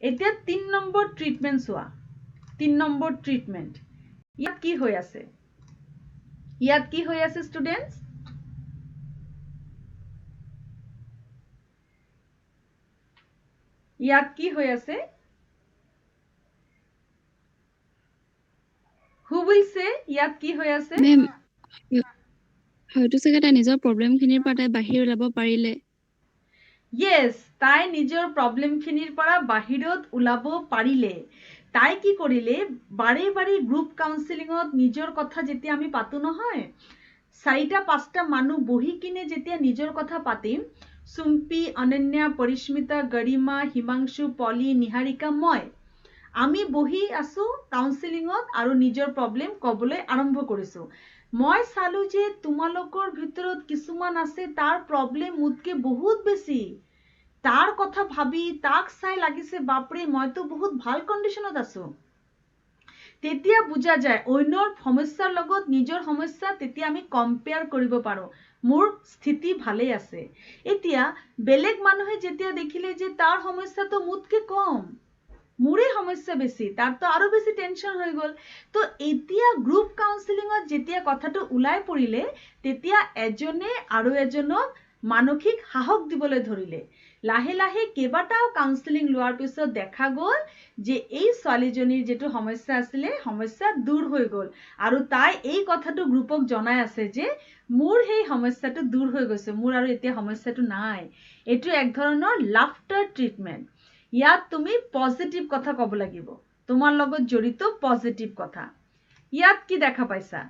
এতিয়া 3 নম্বৰ ট্ৰিটমেণ্ট চোৱা। 3 নম্বৰ ট্ৰিটমেণ্ট। ইয়াত কি হৈ আছে? ইয়াত কি হৈ আছে ষ্টুডেন্টস? ইয়াত কি হৈ আছে? Who will say ইয়াত কি হৈ আছে? মেম হয়তো চাগে তাই নিজৰ প্ৰব্লেমখিনিৰ পৰা তাই বাহিৰ ওলাব পাৰিলে। Yes, তাই নিজৰ প্ৰব্লেমখিনিৰ পৰা বাহিৰত ওলাব পাৰিলে। তাই কি কৰিলে? বাৰে বাৰে গ্ৰুপ কাউন্সিলিঙত নিজৰ কথা যেতিয়া আমি পাতো নহয়, 4-5টা মানুহ বহি কিনে যেতিয়া নিজৰ কথা পাতিম, চুম্পি, অনন্যা, পৰিস্মিতা, গৰিমা, হিমাংশু, পলি, নিহাৰিকা, মই, আমি বহি আছো কাউন্সিলিঙত আৰু নিজৰ প্ৰব্লেম ক'বলৈ আৰম্ভ কৰিছো। মই চালো যে তোমালোকৰ ভিতৰত কিছুমান আছে তাৰ প্ৰব্লেম মোতকে বহুত বেছি। তাৰ কথা ভাবি তাক চাই লাগিছে বাপৰে মইতো বহুত ভাল কণ্ডিশ্যনত আছো। তেতিয়া বুজা যায় অন্যৰ সমস্যাৰ লগত নিজৰ সমস্যা তেতিয়া আমি কম্পেয়াৰ কৰিব পাৰো। মোৰ স্থিতি ভালেই আছে। এতিয়া বেলেগ মানুহে যেতিয়া দেখিলে যে তাৰ সমস্যাটো মোতকে কম, মোৰে সমস্যা বেছি, তাৰতো আৰু বেছি টেনশন হৈ গ'ল। তো এতিয়া গ্ৰুপ কাউন্সিলিঙত যেতিয়া কথাটো ওলাই পৰিলে, তেতিয়া এজনে আৰু এজনক মানসিক সাহস দিবলৈ ধৰিলে। লাহে লাহে কেইবাটাও কাউন্সিলিং লোৱাৰ পিছত দেখা গ'ল যে এই ছোৱালীজনীৰ যেটো সমস্যা আছিলে, সমস্যা দূৰ হৈ গ'ল। আৰু তাই এই কথাটো গ্ৰুপক জনাই আছে যে মোৰ সেই সমস্যাটো দূৰ হৈ গৈছে, মোৰ আৰু এতিয়া সমস্যাটো নাই। এইটো এক ধৰণৰ লাফটাৰ ট্ৰিটমেণ্ট। ইয়াত তুমি পজিটিভ কথা ক'ব লাগিব, তোমাৰ লগত জড়িত পজিটিভ কথা। ইয়াত কি দেখা পাইছা?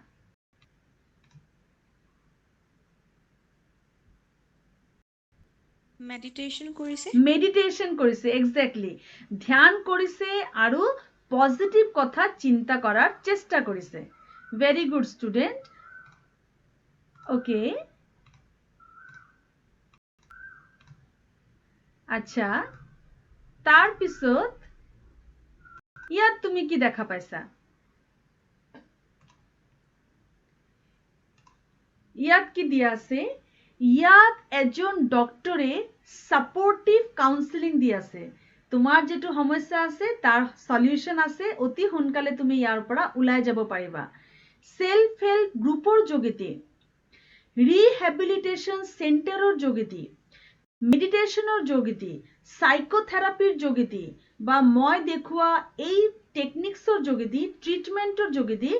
মেডিটেশ্যন কৰিছে। মেডিটেশ্যন কৰিছে, এক্সেক্টলি। ধ্যান কৰিছে আৰু পজিটিভ কথা চিন্তা কৰাৰ চেষ্টা কৰিছে। Very good student. ওকে, আচ্ছা, তাৰ পিছত ইয়াত তুমি কি দেখা পাইছা? ইয়াত কি দিয়া আছে? ইয়াত এজন ডক্টৰে সাপোৰ্টিভ কাউন্সিলিং দি আছে। তোমাৰ যেটো সমস্যা আছে তাৰ সলিউশন আছে, অতি সোনকালে তুমি ইয়াৰ পৰা ওলাই যাব পাৰিবা। সেলফ হেল্প গ্ৰুপৰ যোগেদি, ৰিহেবিলিটেশ্যন চেণ্টাৰৰ যোগেদি, মেডিটেশ্যনৰ যোগেদি, সাইকোথেৰাপিৰ যোগেদি বা মই দেখুৱা এই টেকনিক্সৰ যোগেদি, ট্ৰিটমেণ্টৰ যোগেদি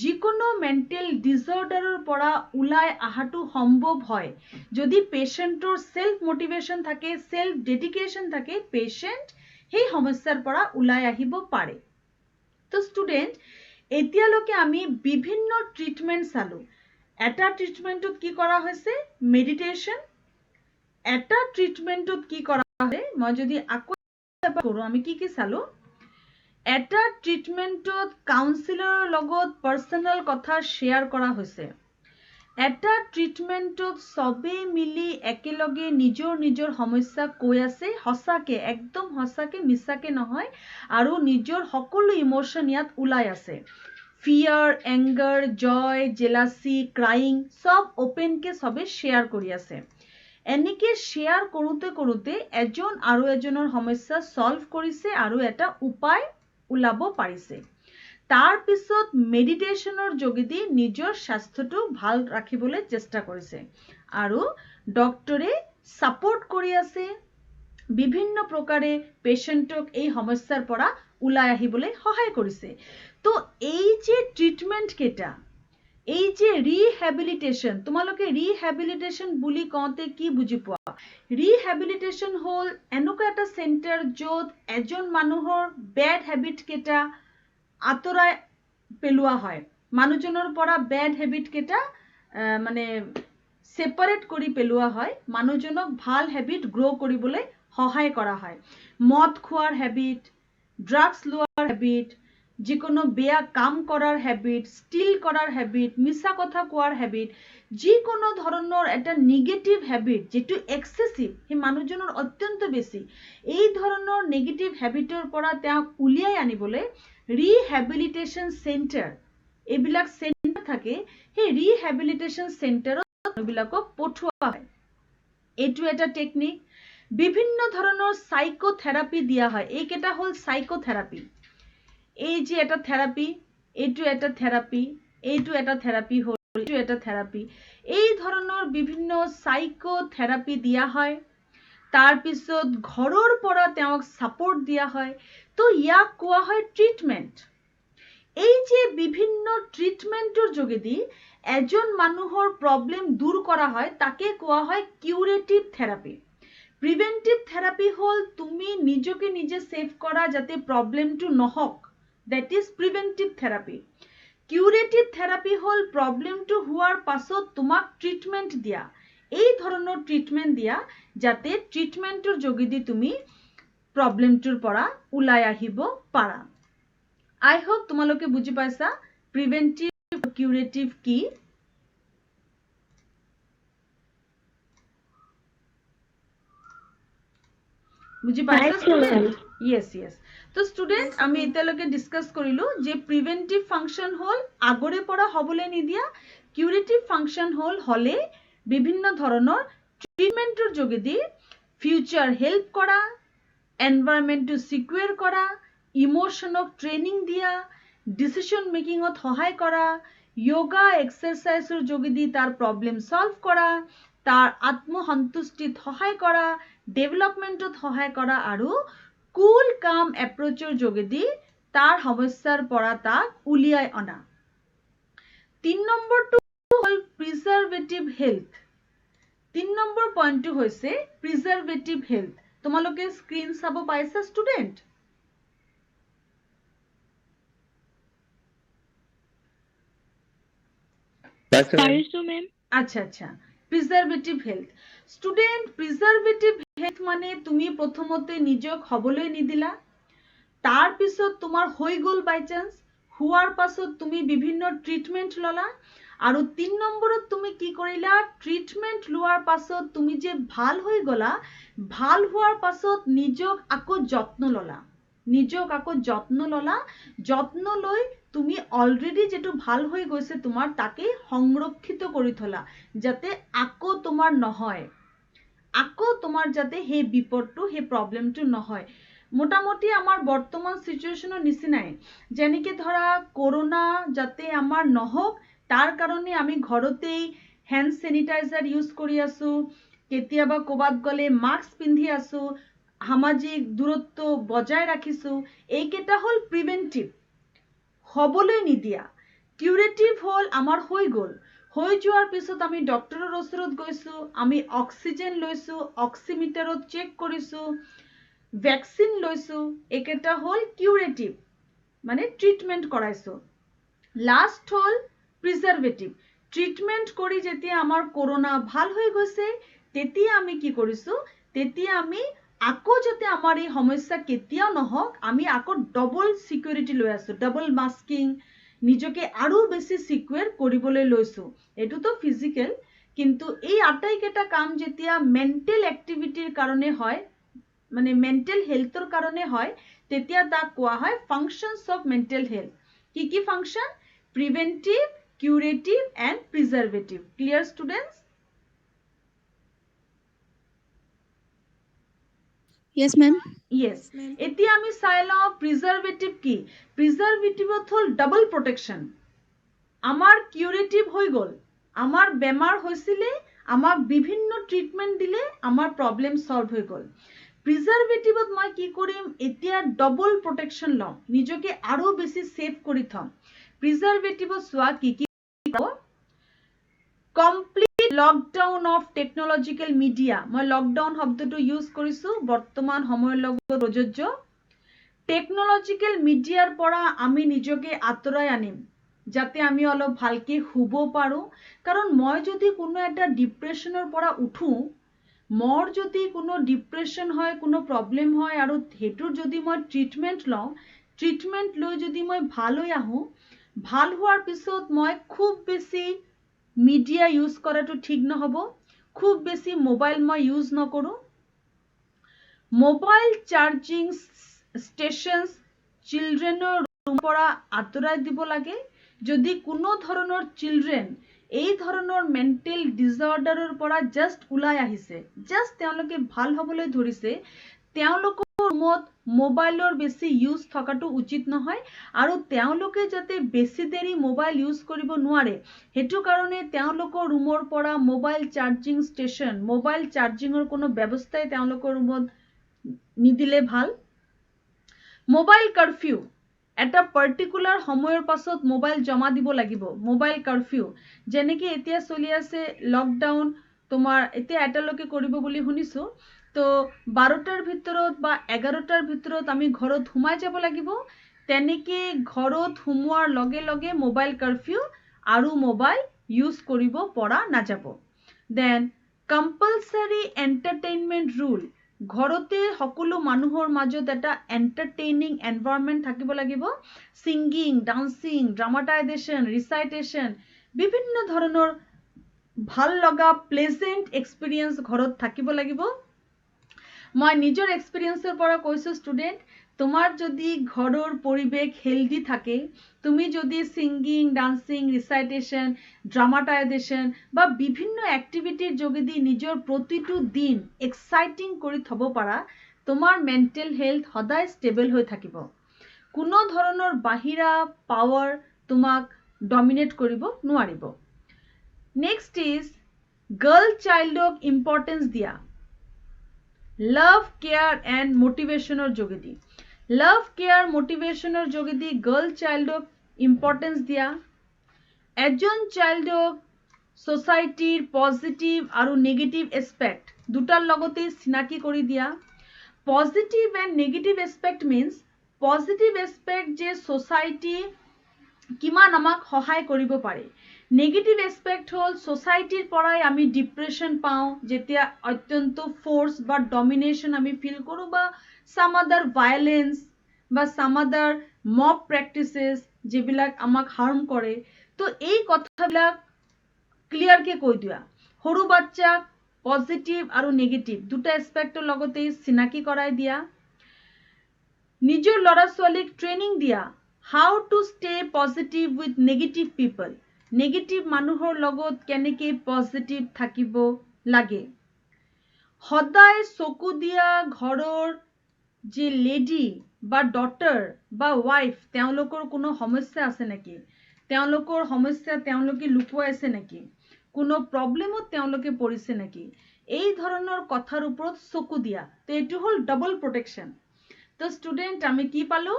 যিকোনো মেণ্টেল ডিসঅৰ্ডাৰৰ পৰা ওলাই আহাটো সম্ভৱ হয়। যদি পেশেন্টৰ সেলফ মোটিভেশন থাকে, সেলফ ডেডিকেশন থাকে, পেশেন্ট সেই সমস্যাৰ পৰা ওলাই আহিব পাৰে। তো ষ্টুডেন্ট, এতিয়ালৈকে আমি বিভিন্ন ট্ৰিটমেণ্ট চালো। এটা ট্ৰিটমেণ্টত কি কৰা হৈছে? মেডিটেশ্যন। এটা ট্ৰিটমেণ্টত কি কৰা হয়? মই যদি আকৌ কৰো, আমি কি কি চালো? এটা ট্ৰিটমেণ্টত কাউন্সিলৰৰ লগত পাৰ্সোনাল কথা শ্বেয়াৰ কৰা হৈছে। এটা ট্ৰিটমেণ্টত সবে মিলি একেলগে নিজৰ নিজৰ সমস্যা কৈ আছে, সঁচাকে, একদম সঁচাকে, মিছাকে নহয়, আৰু নিজৰ সকলো ইমোশন ইয়াত ওলাই আছে। ফিয়াৰ, এংগাৰ, জয়, জেলাসি, ক্ৰাইং, সব ওপেনকে সবে শ্বেয়াৰ কৰি আছে। এনেকে শ্বেয়াৰ কৰোতে কৰোতে এজন আৰু এজনৰ সমস্যা সলভ কৰিছে আৰু এটা উপায় ওলাব পাৰিছে। তাৰ পিছত মেডিটেশ্যনৰ যোগেদি নিজৰ স্বাস্থ্যটো ভাল ৰাখিবলৈ চেষ্টা কৰিছে আৰু ডক্টৰে সাপোৰ্ট কৰি আছে, বিভিন্ন প্ৰকাৰে পেশেন্টক এই সমস্যাৰ পৰা ওলাই আহিবলৈ সহায় কৰিছে। তো এই যে ট্ৰিটমেন্ট কেইটা, এই যে ৰিহেবিলিটেশ্যন, তোমালোকে ৰিহেবিলিটেশ্যন বুলি কওঁতে কি বুজি পোৱা? ৰিহেবিলিটেশ্যন হ'ল এনেকুৱা এটা চেণ্টাৰ য'ত এজন মানুহৰ বেড হেবিট কেইটা আঁতৰাই পেলোৱা হয়। মানুহজনৰ পৰা বেড হেবিট কেইটা মানে সেপাৰেট কৰি পেলোৱা হয়, মানুহজনক ভাল হেবিট গ্ৰ' কৰিবলৈ সহায় কৰা হয়। মদ খোৱাৰ হেবিট, ড্ৰাগছ লোৱাৰ হেবিট, যিকোনো বেয়া কাম কৰাৰ হেবিট, ষ্টিল কৰাৰ হেবিট, মিছা কথা কোৱাৰ হেবিট, যিকোনো ধৰণৰ এটা নিগেটিভ হেবিট যিটো এক্সেচিভ, সেই মানুহজনৰ অত্যন্ত বেছি, এই ধৰণৰ নেগেটিভ হেবিটৰ পৰা তেওঁক উলিয়াই আনিবলৈ ৰিহেবিলিটেশ্যন চেণ্টাৰ, এইবিলাক চেণ্টাৰ থাকে, সেই ৰিহেবিলিটেশ্যন চেণ্টাৰত মানুহবিলাকক পঠোৱা হয়। এইটো এটা টেকনিক। বিভিন্ন ধৰণৰ সাইকোথেৰাপি দিয়া হয়। এইকেইটা হ'ল সাইকোথেৰাপি। এই যে এটা থেৰাপি, এইটো এটা থেৰাপি, এইটো এটা থেৰাপি হ'ল, এইটো এটা থেৰাপি, এই ধৰণৰ বিভিন্ন সাইকোথেৰাপি দিয়া হয়। তাৰপিছত ঘৰৰ পৰা তেওঁক সাপোৰ্ট দিয়া হয়। তো ইয়াক কোৱা হয় ট্ৰিটমেণ্ট। এই যে বিভিন্ন ট্ৰিটমেণ্টৰ যোগেদি এজন মানুহৰ প্ৰব্লেম দূৰ কৰা হয়, তাকে কোৱা হয় কিউৰেটিভ থেৰাপি। প্ৰিভেন্টিভ থেৰাপি হ'ল তুমি নিজকে নিজে সেভ কৰা যাতে প্ৰব্লেমটো নহওক, that is preventive therapy. Curative therapy হ'ল প্ৰব্লেমটো হোৱাৰ পাছত তোমাক ট্ৰিটমেণ্ট দিয়া, এই ধৰণৰ ট্ৰিটমেণ্ট দিয়া যাতে ট্ৰিটমেণ্টৰ যোগেদি তুমি প্ৰব্লেমটোৰ পৰা ওলাই আহিব পাৰা। আই হোপ তোমালোকে বুজি পাইছা প্ৰিভেন্টিভ কিউৰেটিভ কি। বুজি পাইছা ষ্টুডেন্ট? Yes yes. তো ষ্টুডেন্ট আমি এতিয়ালৈকে ডিসকাস কৰিলো যে প্ৰিভেন্টিভ ফাংচন হ'ল আগৰে পৰা হ'বলৈ নিদিয়া, কিউৰেটিভ ফাংচন হ'ল হলে বিভিন্ন ধৰণৰ ট্ৰিটমেন্টৰ যোগেদি ফিউচাৰ হেল্প কৰা, এনভায়ৰনমেন্টটো সিকিউৰ কৰা, ইমোশনক ট্ৰেনিং দিয়া, ডিসিশন মেকিংত সহায় কৰা, যোগা এক্সাৰসাইজৰ যোগেদি তাৰ প্ৰব্লেম সলভ কৰা, তাৰ আত্মসন্তুষ্টিত সহায় কৰা, ডেভেলপমেন্টত সহায় কৰা আৰু কুল কাম এপ্ৰোচৰ যোগেদি তাৰ সমস্যাৰ পৰা তাক উলিয়াই অনা। ৩ নম্বৰটো হ'ল প্ৰিজাৰ্ভেটিভ হেল্থ। ৩ নম্বৰ পইণ্টটো হৈছে প্ৰিজাৰ্ভেটিভ হেল্থ। তোমালোকে স্ক্ৰীন চাব পাইছা ষ্টুডেন্ট? পাৰিছো মেম। আচ্ছা আচ্ছা, preservative health. Student preservative health মানে তুমি প্ৰথমতে নিজক হ'বলৈ নিদিলা, তাৰ পিছত তোমাৰ হৈ গ'ল বাই চান্স, হোৱাৰ পাছত তুমি বিভিন্ন ট্ৰিটমেন্ট ললা, আৰু ৩ নম্বৰত তুমি কি কৰিলা, ট্ৰিটমেন্ট লোৱাৰ পাছত তুমি যে ভাল হৈ গলা, ভাল হোৱাৰ পাছত নিজক আকৌ যত্ন ললা, নিজক আকৌ যত্ন ললা, যত্ন লৈ তুমি অলৰেডি যেটো ভাল হৈ গৈছে তোমাৰ তাকে সংৰক্ষিত কৰি থলা যাতে আকৌ তোমাৰ নহয়, আকৌ তোমাৰ যাতে সেই বিপদটো, সেই প্ৰব্লেমটো নহয়। মোটামুটি আমাৰ বৰ্তমান সিচুৱেশনৰ নিচিনাই, যেনেকে ধৰা কৰোনা যাতে আমাৰ নহওক তাৰ কাৰণে আমি ঘৰতেই হ্যান্ড স্যানিটাইজাৰ ইউজ কৰি আছো, কেতিয়াবা ক'বাত গ'লে মাস্ক পিন্ধি আছো, সামাজিক দূৰত্ব বজাই ৰাখিছো, এইকেইটা হ'ল প্ৰিভেন্টিভ, হ'বলৈ নিদিয়া। কিউৰেটিভ হ'ল আমাৰ হৈ গ'ল, হৈ যোৱাৰ পিছত আমি ডক্টৰৰ ওচৰত গৈছো, আমি অক্সিজেন লৈছো, অক্সিমিটাৰত চেক কৰিছো, ভ্যাকচিন লৈছো, এইকেইটা হ'ল কিউৰেটিভ, মানে ট্ৰিটমেন্ট কৰাইছো। লাষ্ট হ'ল প্ৰিজাৰ্ভেটিভ। ট্ৰিটমেন্ট কৰি যেতিয়া আমাৰ কৰোনা ভাল হৈ গৈছে, তেতিয়া আমি কি কৰিছো, তেতিয়া আমি আকৌ যাতে আমাৰ এই সমস্যা কেতিয়াও নহওক, আমি আকৌ ডবল সিকিউৰিটি লৈ আছো, ডবল মাস্কিং, নিজকে আৰু বেছি সিকিউৰ কৰিবলৈ লৈছো। এটোতো ফিজিক্যাল, কিন্তু এই আটাইকেইটা কাম যেতিয়া মেন্টাল এক্টিভিটিৰ কাৰণে হয়, মানে মেন্টাল হেলথৰ কাৰণে হয়, তেতিয়া তাক কোৱা হয় ফাংশনস অফ মেন্টাল হেলথ। কি কি function? Preventive, curative and preservative. Clear students? Yes ma'am. Yes. এতিয়া আমি চাই লওঁ প্ৰিজাৰ্ভেটিভ কি। প্ৰিজাৰ্ভেটিভত হ'ল ডাবল প্ৰটেকশন। আমাৰ কিউৰেটিভ হৈ গ'ল, আমাৰ বেমাৰ হৈছিলে, আমাক বিভিন্ন ট্ৰিটমেন্ট দিলে, আমাৰ প্ৰব্লেম সলভ হৈ গ'ল। প্ৰিজাৰ্ভেটিভত মই কি কৰিম, এতিয়া ডবল প্ৰটেকশন লম, নিজকে আৰু বেছি সেভ কৰি থম। প্ৰিজাৰ্ভেটিভত চোৱা কি কি কমপ্লিট লকডাউন অফ টেকনলজিক্যাল মিডিয়া, মই লকডাউন শব্দটো ইউজ কৰিছো, বৰ্তমান সময়ৰ লগত প্ৰযোজ্য। টেকনলজিক্যাল মিডিয়াৰ পৰা আমি নিজকে আঁতৰাই আনিম, যাতে আমি অলপ ভালকে শুব পাৰো কাৰণ মই যদি কোনো এটা ডিপ্ৰেছনৰ পৰা উঠো মোৰ যদি কোনো ডিপ্ৰেছন হয় কোনো প্ৰব্লেম হয় আৰু হেতুৰ যদি মই ট্ৰিটমেন্ট লৈ যদি মই ভাল হৈ আহো ভাল হোৱাৰ পিছত মই খুব বেছি মিডিয়া ইউজ কৰাটো ঠিক নহব খুব বেছি মোবাইল মই ইউজ নকৰো মোবাইল চাৰ্জিং ষ্টেচনছ চিলড্ৰেনৰ ৰুম পৰা আঁতৰাই দিব লাগে যদি কোনো ধৰণৰ চিলড্ৰেন এই ধৰণৰ মেণ্টেল ডিসঅৰ্ডাৰৰ পৰা জাস্ট ওলাই আহিছে জাস্ট তেওঁলোকে ভাল হ'বলৈ ধৰিছে তেওঁলোকৰ ৰুমত মোবাইলৰ বেছি ইউজ থকাটো উচিত নহয় আৰু তেওঁলোকে যাতে বেছি দেৰি মোবাইল ইউজ কৰিব নোৱাৰে হেতু কাৰণে তেওঁলোকৰ ৰুমৰ পৰা মোবাইল চাৰ্জিং ষ্টেচন মোবাইল চাৰ্জিঙৰ কোনো ব্যৱস্থাই তেওঁলোকৰ ৰুমত নিদিলে ভাল মোবাইল কাৰফিউ এটা পাৰ্টিকুলাৰ সময়ৰ পাছত মোবাইল জমা দিব লাগিব মোবাইল কাৰফিউ যেনেকৈ এতিয়া চলি আছে লকডাউন তোমাৰ এতিয়া এটালৈকে কৰিব বুলি শুনিছো তো 12টাৰ ভিতৰত বা 11টাৰ ভিতৰত আমি ঘৰত সোমাই যাব লাগিব তেনেকৈ ঘৰত সোমোৱাৰ লগে লগে মোবাইল কাৰফিউ আৰু মোবাইল ইউজ কৰিব পৰা নাযাব দেন কম্পালসাৰী এণ্টাৰটেইনমেণ্ট ৰুল ঘৰতে সকলো মানুহৰ মাজত এটা এণ্টাৰটেইনিং এনভাইৰনমেণ্ট থাকিব লাগিব সিংগিং ডান্সিং ড্ৰামাটাইজেশ্যন ৰিচাইটেশ্যন বিভিন্ন ধৰণৰ ভাল লগা প্লেজেন্ট এক্সপিৰিয়েন্স ঘৰত থাকিব লাগিব মই নিজৰ এক্সপিৰিয়েন্সৰ পৰা কৈছো ষ্টুডেন্ট তোমাৰ যদি ঘৰৰ পৰিবেশ হেলদি থাকে তুমি যদি সিংগিং ডান্সিং ৰিচাইটেশ্যন ড্ৰামাটাইজেশ্যন বা বিভিন্ন এক্টিভিটিৰ যোগেদি নিজৰ প্ৰতিটো দিন এক্সাইটিং কৰি থব পাৰা তোমাৰ মেণ্টেল হেলথ সদায় ষ্টেবল হৈ থাকিব কোনো ধৰণৰ বাহিৰা পাৱাৰ তোমাক ডমিনেট কৰিব নোৱাৰিব নেক্সট ইজ গাৰ্ল চাইল্ডক ইম্পৰ্টেন্স দিয়া লাভ কেয়াৰ এণ্ড মোটিভেশ্যনৰ যোগেদি লাভ কেয়াৰ মোটিভেশ্যনৰ যোগেদি গাৰ্ল চাইল্ডক ইম্পৰ্টেন্স দিয়া এজন চাইল্ডক সোসাইটিৰ পজিটিভ আৰু নেগেটিভ এস্পেক্ট দুটাৰ লগতে চিনাকি কৰি দিয়া positive and negative aspect means positive aspect যে সোসাইটি কিমান আমাক সহায় কৰিব পাৰে নেগেটিভ এস্পেক্ট হল সোসাইটিৰ পৰাই আমি ডিপ্ৰেছন পাওঁ যেতিয়া অত্যন্ত ফোৰ্স বা ডমিনেশ্যন আমি ফিল কৰো বা সাম আদাৰ ভায়োলেন্স বা সাম আদাৰ মব প্ৰেক্টিসেস যিবিলাক আমাক হাৰ্ম কৰে তো এই কথাবিলাক ক্লিয়াৰকে কৈ দিয়া সৰু বাচ্চাক পজিটিভ আৰু নেগেটিভ দুটা এস্পেক্টৰ লগতে চিনাকি কৰাই দিয়া নিজৰ ল'ৰা ছোৱালীক ট্ৰেইনিং দিয়া how to stay positive with negative people negative মানুহৰ লগত কেনেকৈ পজিটিভ থাকিব লাগে সদায় চকু দিয়া ঘৰৰ যে লেডি বা ডটাৰ বা ৱাইফ তেওঁলোকৰ কোনো সমস্যা আছে নেকি তেওঁলোকৰ সমস্যা তেওঁলোকে লুকুৱাই আছে নেকি কোনো প্ৰবলেমত তেওঁলোকে পৰিছে নেকি এই ধৰণৰ কথাৰ ওপৰত চকু দিয়া তো এইটো হল ডাবল প্ৰটেকশ্যন তো ষ্টুডেন্ট আমি কি পালো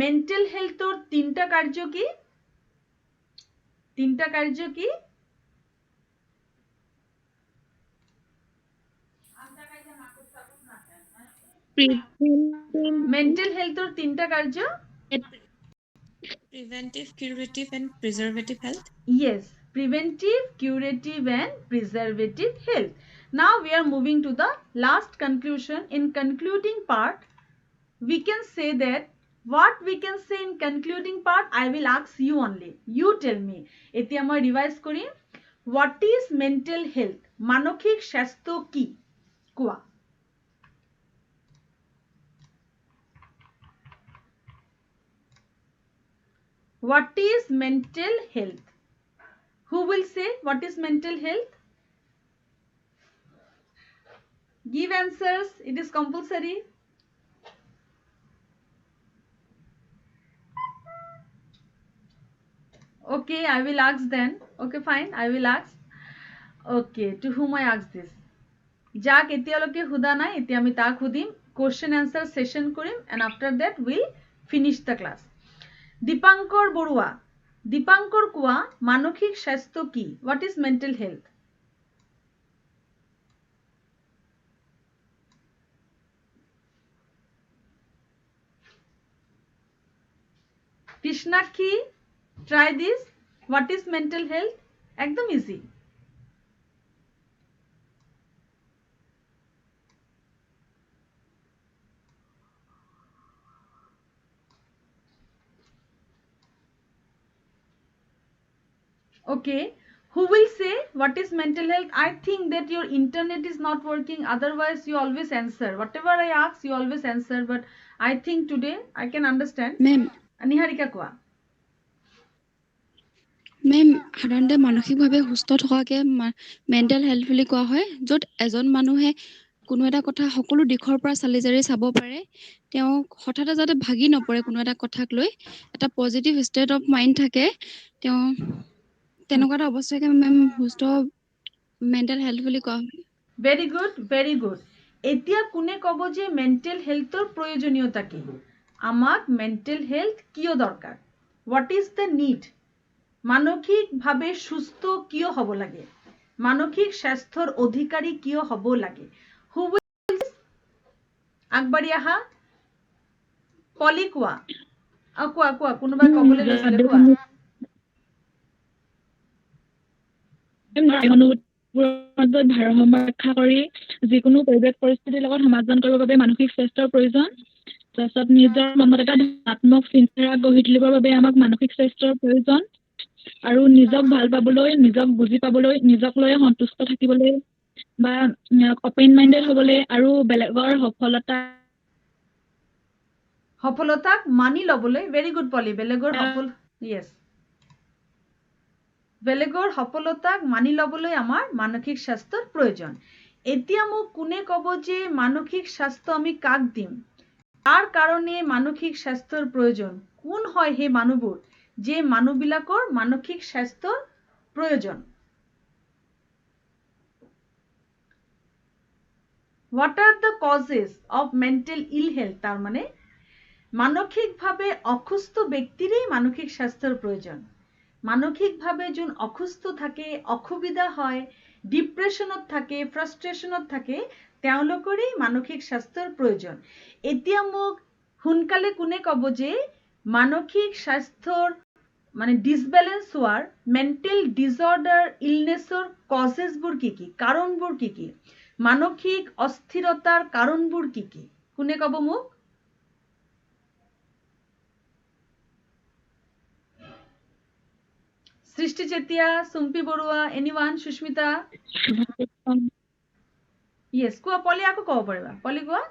মেন্টেল হেলথৰ তিনটা কাৰ্য কি মেন্টেল হেলথৰ তিনটা কাৰ্য Preventive, curative, and preservative health. Yes, preventive, curative, and preservative health. Now we are moving to the last conclusion. In concluding part, we can say that what we can say in concluding part, I will ask you only. You tell me. Etia moi revise kori. What is mental health? Manokhik shastho ki? Kua. What is mental health? Who will say what is mental health? Give answers. It is compulsory. Okay, I will ask then. Okay, fine. I will ask. Okay, to whom I ask this? Jak etialoke huda nai, eti ami tak hudim. Question answer session korim and after that we'll finish the class. Dipankar Borua. Dipankar Kua, Manokhik Shastho ki? What is mental health? Krishnakhi, try this. What is mental health? একদম easy. Okay, who will say what is mental health? I think that your internet is not working, otherwise you always answer whatever I ask, you always answer, but I think today I can understand. Ma'am Niharika কোৱা. Ma'am সাধাৰণতে মানসিকভাৱে সুস্থ থকাকে mental health বুলি কোৱা হয়, য'ত এজন মানুহে কোনো এটা কথা সকলো দিশৰ পৰা চালি জাৰি চাব পাৰে, তেওঁ হঠাতে যাতে ভাগি নপৰে কোনো এটা কথাক লৈ, এটা পজিটিভ ষ্টেট অফ মাইণ্ড থাকে, তেওঁ তেনেকুৱা এটা অৱস্থাকে মেম সুস্থ মেণ্টেল হেল্থ বুলি কোৱা হয়। Very good, very good. এতিয়া কোনে কব যে মেন্টেল হেলথৰ প্ৰয়োজনীয়তা কি? আমাক মেন্টেল হেলথ কিয় দৰকাৰ? What is the need? মানসিকভাৱে সুস্থ কিয় হ'ব লাগে? মানসিক স্বাস্থ্যৰ অধিকাৰী কিয় হ'ব লাগে? হু উইল আগবাঢ়ি আহা? পলি কোৱা। কোৱা কোনোবাই ক'বলৈ লৈছিলে, কোৱা। ভাৰসাম্য ৰক্ষা কৰি যিকোনো পৰিৱেশ পৰিস্থিতিৰ লগত সমাধান কৰিবৰ বাবে মানসিক স্বাস্থ্যৰ প্ৰয়োজন। তাৰপিছত নিজৰ মনত এটা ধনাত্মক চিন্তাধাৰা গঢ়ি তুলিবৰ বাবে আমাক মানসিক স্বাস্থ্যৰ প্ৰয়োজন। আৰু নিজক ভাল পাবলৈ, নিজক বুজি পাবলৈ, নিজক লৈ সন্তুষ্ট থাকিবলৈ বা অপেন মাইণ্ডেড হ'বলৈ আৰু বেলেগৰ সফলতাক মানি ল'বলৈ। ভেৰি গুড পলি। বেলেগৰ সফলতাক মানি ল'বলৈ আমাৰ মানসিক স্বাস্থ্যৰ প্ৰয়োজন। এতিয়া মোক কোনে ক'ব যে মানসিক স্বাস্থ্য আমি কাক দিম? তাৰ কাৰণে মানসিক স্বাস্থ্যৰ প্ৰয়োজন? কোন হয় সেই মানুহবোৰ যে মানুহবিলাকৰ মানসিক স্বাস্থ্যৰ প্ৰয়োজন? What are the causes of mental ill health? তাৰ মানে মানসিকভাৱে অসুস্থ ব্যক্তিৰেই মানসিক স্বাস্থ্যৰ প্ৰয়োজন। মানসিকভাৱে যোন অসুস্থ থাকে, অসুবিধা হয়, ডিপ্ৰেশ্যনত থাকে, ফ্ৰাষ্ট্ৰেশ্যনত থাকে, তেওঁলোকৰেই মানসিক স্বাস্থ্যৰ প্ৰয়োজন। এতিয়া মোক সোনকালে কোনে ক'ব যে মানসিক স্বাস্থ্যৰ মানে ডিসবেলেন্স হোৱাৰ, মেন্টেল ডিসঅৰ্ডাৰ ইলনেছৰ কজেছবোৰ কি কি? কাৰণবোৰ কি কি? মানসিক অস্থিৰতাৰ কাৰণবোৰ কি কি? কোনে ক'ব মোক? সৃষ্টি চেতিয়া, চুম্পি বৰুৱা, এনিৱান, সুস্মিতা? ইয়েছ, কোৱা পলি, আকৌ ক'ব পাৰিবা। পলি কোৱা।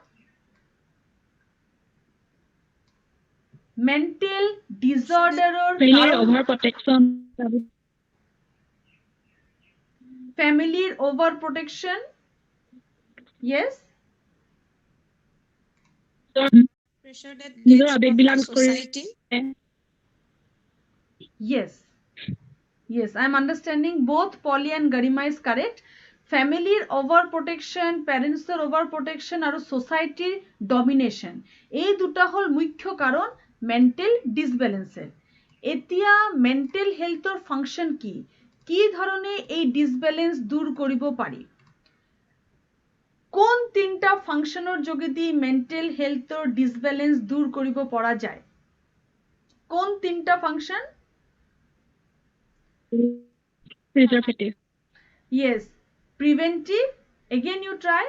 মেন্টেল ডিসঅৰ্ডাৰৰ অভাৰ প্ৰটেকশ্যন, ফ্যামিলিৰ over protection. Yes, Pressure that নিজৰ gets from আবেগবিলাক the society. yes, yes, I am understanding both Polly and Garima is correct. ফ্যামিলির ওভার প্রোটেকশন, প্যারেন্টসের ওভার প্রোটেকশন আর সোসাইটির ডমিনেশন, এই দুটা হল মুখ্য কারণ মেন্টেল ডিসব্যালেন্সের। এতিয়া মেন্টেল হেলথৰ ফাংশন কি? কি ধৰণে এই ডিসব্যালেন্স দূৰ কৰিব পাৰি? কোন তিনটা ফাংশনৰ যোগেদি মেন্টেল হেলথৰ ডিসব্যালেন্স দূৰ কৰিব পৰা যায়? কোন তিনটা function? Preservative. Yes, preventive. Again you try.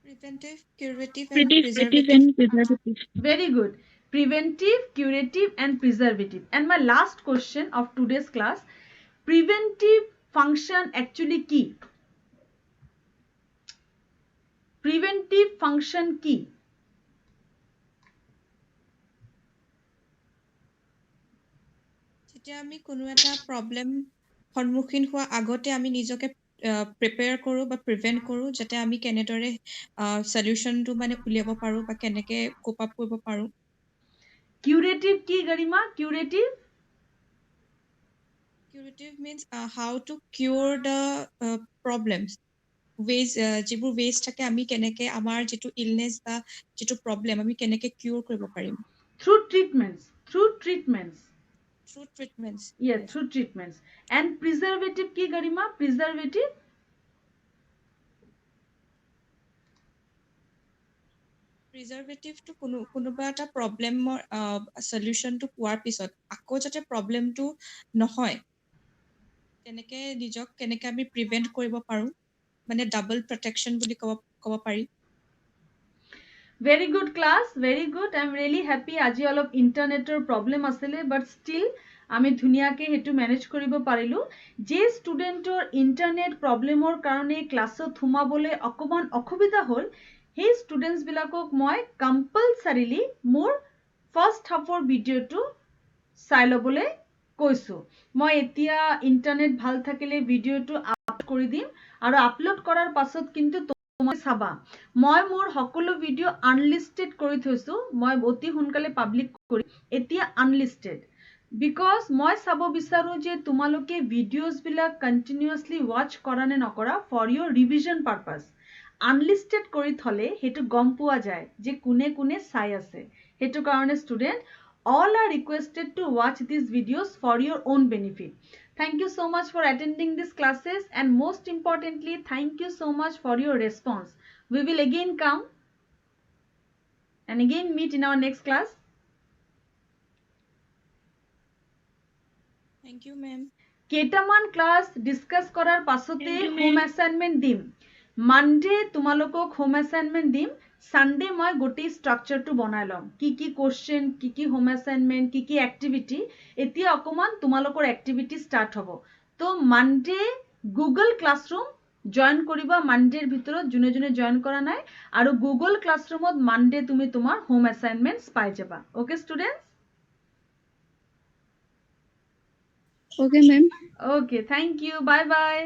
Preventive, curative, and Preventive preservative. and preservative. Very good. Preventive, curative, and preservative. And my last question of today's class, preventive function actually key? Preventive function key? যেতিয়া আমি কোনো এটা problem সন্মুখীন হোৱা আগতে আমি নিজকে prepare কৰোঁ বা প্ৰিভেণ্ট কৰোঁ, যাতে আমি কেনেদৰে সলিউশ্যনটো মানে উলিয়াব পাৰোঁ বা কেনেকৈ কোপ আপ কৰিব পাৰোঁ। Curative কি গৰিমা? Curative? Curative means how to cure the problems. Ways, যিবোৰ ৱেজ থাকে আমি কেনেকৈ আমাৰ যিটো ইলনেছ বা যিটো প্ৰব্লেম আমি কেনেকৈ কিউৰ কৰিব পাৰিম। Through treatments. Through treatments. Through treatments. Yes, through treatments. And preservative ki Garima? Preservative? প্ৰিজাৰ্ভেটিভটো কোনোবা এটা প্ৰব্লেমৰ সলিউশ্যনটো পোৱাৰ পিছত আকৌ যাতে প্ৰব্লেমটো নহয় তেনেকে নিজক কেনেকে আমি প্ৰিভেণ্ট কৰিব পাৰোঁ মানে ডাবল প্ৰটেকশ্যন বুলি ক'ব পাৰি very good class very good I am really happy আজি অলপ ইণ্টাৰনেটৰ প্ৰব্লেম আছিলে বাট ষ্টিল আমি ধুনীয়াকৈ সেইটো মেনেজ কৰিব পাৰিলোঁ যে ষ্টুডেণ্টৰ ইণ্টাৰনেট প্ৰব্লেমৰ কাৰণে ক্লাছত সোমাবলৈ অকণমান অসুবিধা হ'ল সেই ষ্টুডেণ্টছবিলাকক মই কম্পালচাৰিলি মোৰ ফাৰ্ষ্ট হাফৰ ভিডিঅ'টো চাই ল'বলৈ কৈছোঁ মই এতিয়া ইণ্টাৰনেট ভাল থাকিলে ভিডিঅ'টো আপলোড কৰি দিম আৰু আপলোড কৰাৰ পাছত কিন্তু মই চাবা মই মোৰ সকলো ভিডিঅ' আনলিষ্টেড কৰি থৈছোঁ মই অতি সোনকালে পাব্লিক কৰিম এতিয়া আনলিষ্টেড বিকজ মই চাব বিচাৰোঁ যে তোমালোকে ভিডিঅ'ছবিলাক কণ্টিনিউৱাছলি ৱাচ কৰা নে নকৰা for your revision purpose unlisted কৰি থ'লে সেইটো গম পোৱা যায় যে কোনে কোনে চাই আছে সেইটো কাৰণে student all are requested to watch these videos for your own benefit. Thank you so much for attending these classes and most importantly, thank you so much for your response. We will again come and again meet in our next class. Thank you, ma'am. কেইটামান class discuss কৰাৰ পাছতে home assignment দিম Monday তোমালোকক home assignment দিম Sunday মই গোটেই স্ট্ৰাকচাৰটো বনাই ল'ম কি কি কোশ্চেন কি কি হোম এসাইনমেন্ট কি কি এক্টিভিটি এতিয়া অকমান তোমালোকৰ এক্টিভিটি ষ্টাৰ্ট হ'ব তো মানডে গুগল ক্লাছৰুম জয়েন কৰিবা মানডেৰ ভিতৰত যোনে যোনে জয়েন কৰা নাই আৰু গুগল ক্লাছৰুমত মানডে তুমি তোমাৰ হোম এসাইনমেন্টস পাই যাবা okay students Okay, ma'am. Okay, thank you. Bye bye.